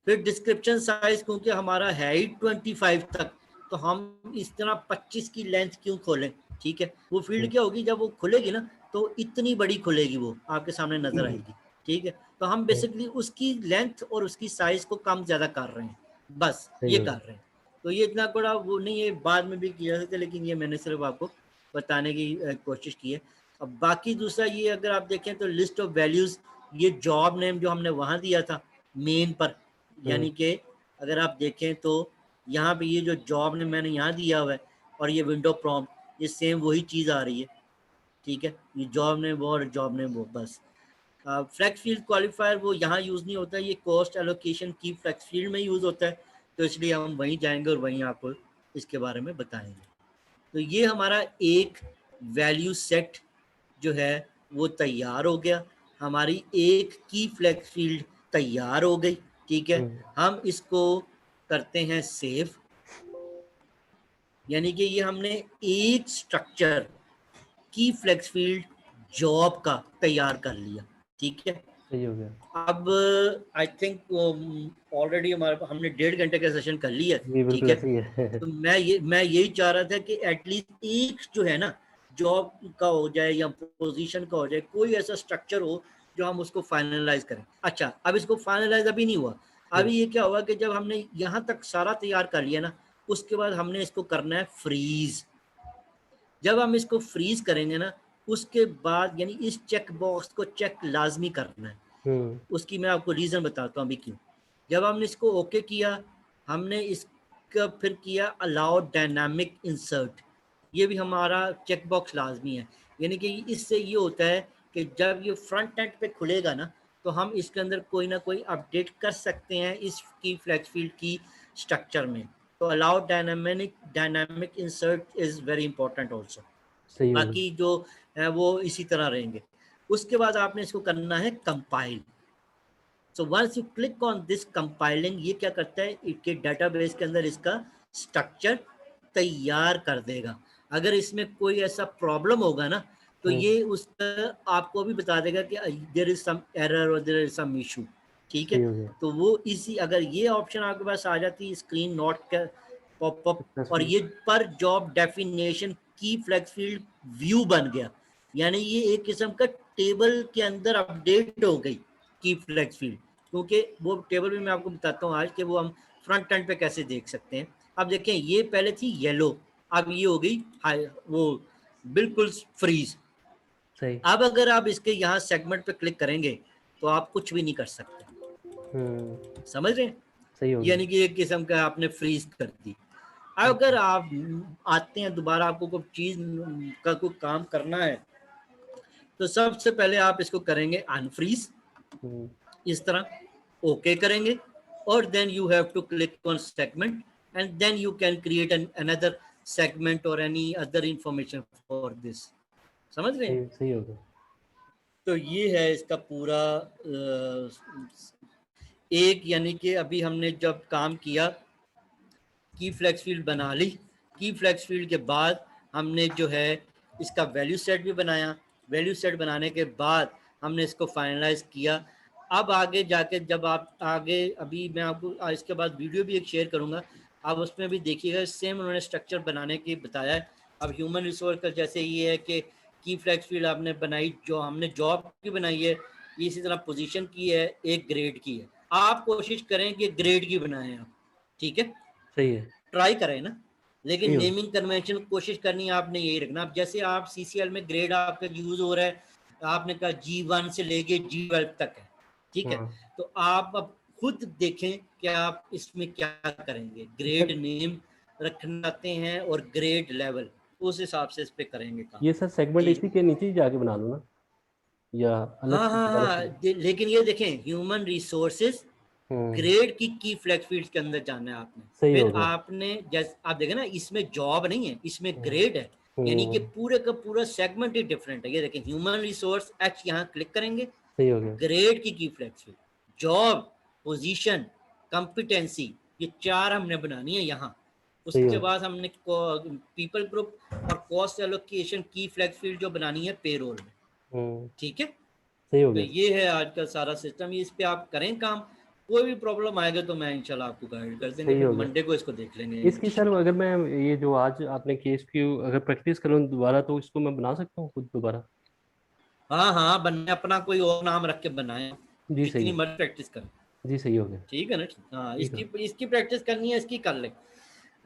फिर डिस्क्रिप्शन साइज क्योंकि हमारा है ही 25 तक, तो हम इस तरह 25 की लेंथ क्यों खोलें। ठीक है, वो फील्ड क्या होगी, जब वो खुलेगी ना तो इतनी बड़ी खुलेगी, वो आपके सामने नजर आएगी। ठीक है, तो हम बेसिकली उसकी लेंथ और उसकी साइज को कम ज्यादा कर रहे हैं, बस ये कर रहे हैं। तो ये इतना बड़ा वो नहीं है, बाद में भी किया सकते, लेकिन ये मैंने सिर्फ आपको बताने की कोशिश की है। अब बाकी दूसरा ये, अगर आप देखें तो लिस्ट ऑफ वैल्यूज, ये जॉब नेम जो हमने वहां दिया था मेन पर, यानी कि अगर आप देखें तो यहाँ पे ये जो जॉब नेम मैंने यहाँ दिया हुआ है और ये विंडो प्रॉम्प्ट, ये सेम वही चीज़ आ रही है। ठीक है, ये जॉब नेम वो और जॉब नेम वो, बस। फ्लेक्स फील्ड क्वालिफायर वो यहाँ यूज़ नहीं होता, ये cost allocation key flex field में यूज़ होता है, तो इसलिए हम वहीं जाएंगे और वहीं आपको इसके बारे में बताएंगे। तो ये हमारा एक वैल्यू सेट जो है वो तैयार हो गया, हमारी एक की फ्लेक्स फील्ड तैयार हो गई। ठीक है, हम इसको करते हैं सेव, यानी कि ये हमने एक स्ट्रक्चर की फ्लेक्स फील्ड जॉब का तैयार कर लिया। ठीक है, सही हो गया। अब आई थिंक ऑलरेडी हमारे हमने 1.5 घंटे का सेशन कर लिया। ठीक है, तो मैं यही चाह रहा था कि एटलीस्ट एक जो है ना जॉब का हो जाए या पोजीशन का हो जाए, कोई ऐसा स्ट्रक्चर हो जो हम उसको फाइनलाइज करें। अच्छा, अब इसको फाइनलाइज अभी नहीं हुआ, अभी ये क्या हुआ कि जब हमने यहाँ तक सारा तैयार कर लिया ना, उसके बाद हमने इसको करना है फ्रीज। जब हम इसको फ्रीज करेंगे ना, उसके बाद यानी इस चेक बॉक्स को चेक लाजमी करना है। उसकी मैं आपको रीज़न बताता हूँ अभी क्यों। जब हमने इसको ओके किया, हमने इसका फिर किया अलाउ डायनामिक इंसर्ट, ये भी हमारा चेक बॉक्स लाजमी है। यानी कि इससे ये होता है कि जब ये फ्रंट एंड पे खुलेगा ना, तो हम इसके अंदर कोई ना कोई अपडेट कर सकते हैं इस की फ्लेक्स फील्ड की स्ट्रक्चर में। तो allow dynamic insert is very important also. बाकी जो है वो इसी तरह रहेंगे। उसके बाद आपने इसको करना है compile. So once you click on this compiling, ये क्या करता है, इसके डेटाबेस के अंदर इसका स्ट्रक्चर तैयार कर देगा। अगर इसमें कोई ऐसा प्रॉब्लम होगा ना, तो ये उसका आपको भी बता देगा कि देयर इज सम एरर और देयर इज सम इशू। ठीक है, तो वो इसी, अगर ये ऑप्शन आपके पास आ जाती, स्क्रीन नोट का पॉपअप, और ये पर जॉब डेफिनेशन की फ्लेक्स फील्ड व्यू बन गया, यानी ये एक किस्म का टेबल के अंदर अपडेट हो गई की फ्लेक्स फील्ड। क्योंकि वो टेबल भी मैं आपको बताता हूँ आज कि वो हम फ्रंट एंड पे कैसे देख सकते हैं। अब देखें, ये पहले थी येलो, अब ये हो गई वो बिल्कुल फ्रीज। अब अगर आप इसके यहाँ सेगमेंट पे क्लिक करेंगे तो आप कुछ भी नहीं कर सकते। समझ रहे हैं? सही हो गया। यानी कि एक किस्म का आपने फ्रीज कर दी। अगर आप आते हैं दोबारा, आपको कोई चीज का कोई काम करना है, तो सबसे पहले आप इसको करेंगे अनफ्रीज, इस तरह ओके करेंगे, और then you have to click on segment and then you can create another segment और any other information for this. समझ रहे हैं? सही हो गया। तो ये है इसका पूरा एक, यानी कि अभी हमने जब काम किया, की फ्लेक्स फील्ड बना ली, की फ्लेक्स फील्ड के बाद हमने जो है इसका वैल्यू सेट भी बनाया, वैल्यू सेट बनाने के बाद हमने इसको फाइनलाइज किया। अब आगे जाके जब आप आगे, अभी मैं आपको इसके बाद वीडियो भी एक शेयर करूंगा, आप उसमें भी देखिएगा, सेम उन्होंने स्ट्रक्चर बनाने की बताया है। अब ह्यूमन रिसोर्स का जैसे ये है कि की फ्लेक्स फील्ड आपने बनाई, जो हमने जॉब की बनाई है, इसी तरह पोजीशन की है, एक ग्रेड की है। आप कोशिश करें कि ग्रेड की बनाएं आप। ठीक है, सही है, ट्राई करें ना, लेकिन नेमिंग कन्वेंशन कोशिश करनी है आपने यही रखना। अब जैसे आप CCL में ग्रेड आपका यूज हो रहा है, आपने कहा G1 से लेके G12 तक है। ठीक है, तो आप अब खुद देखें कि आप इसमें क्या करेंगे। ग्रेड नेम रखना चाहते हैं और ग्रेड लेवल, उस हिसाब से इस पे करेंगे काम। ये सर सेगमेंट जी इसी के नीचे ही जाके बना लूँ ना, या अलग हाँ से हाँ अलग हाँ, से? लेकिन ये देखें ह्यूमन रिसोर्सेज हम्म, ग्रेड की फ्लेक्स फील्ड के अंदर जाना है आपने। सही हो फिर गया। आपने जैसे आप देखें ना, इसमें जॉब नहीं है, इसमें हम्म, ग्रेड है, यानी कि हम्म, पूरे का पूरा सेगमेंट ही डिफरेंट है। ये देखें ह्यूमन रिसोर्स एच, यहाँ क्लिक करेंगे, सही हो गया। ग्रेड की flex field, job, position, competency, ये चार हमने बनानी है यहाँ। सही उसके हो गया। बाद हमने पीपल ग्रुप और cost allocation key flex field जो बनानी है पेरोल में। हम्म, ठीक है, सही हो तो गया। ये है आज का सारा सिस्टम, इस पे आप करें काम। कोई भी प्रॉब्लम आएगा तो मैं इंशाल्लाह आपको गाइड कर देंगे, सही फिर हो गया। मंडे को इसको देख लेंगे इसकी सर इंशाल्लाह। अगर मैं ये जो आज आपने केस की अगर प्रैक्टिस करूँ दोबारा, तो इसको मैं बना सकता हूँ खुद दोबारा? हाँ हाँ, बनने अपना कोई और नाम रख के बनाए, जी सही जितनी है। मर्जी प्रैक्टिस करें। जी सही हो गया। ठीक है ना, हाँ, ठीक है। इसकी इसकी प्रैक्टिस करनी है, इसकी कर ले।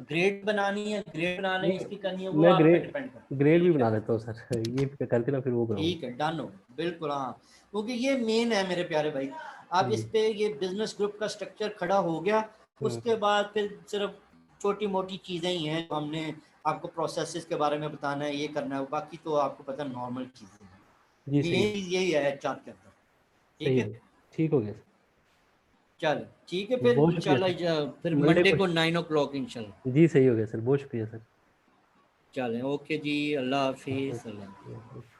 ग्रेड बनानी है, ग्रेड बना ले, नहीं, इसकी करनी है, वो मैं आप पे डिपेंड करता है। ग्रेड भी ठीक है, बना लेता हूँ सर ये करके ना फिर वो करूँगा। ठीक है, डन हो, बिल्कुल हाँ, क्योंकि ये मेन है मेरे प्यारे भाई। अब इस जी। पे ये बिजनेस ग्रुप का स्ट्रक्चर खड़ा हो गया, उसके हम्म, बाद फिर सिर्फ छोटी मोटी चीज़ें ही हैं, तो हमने आपको प्रोसेसेस के बारे में बताना है, ये करना है, बाकी तो आपको पता नॉर्मल चीज़ें हैं। जी सही मेन है। चीज़ यही है एचआर के अंदर। सही ठीक है। है, ठीक हो गया सर। चलो ठीक है, फिर बहुत शुक्रिया सर। इंशाल्लाह फिर मंडे मंडे को। को 9 o'clock इंशाल्लाह। जी सही हो गया सर, बहुत शुक्रिया सर। चलें, ओके जी, अल्लाह हाफिज़, अल्लाह। ओके।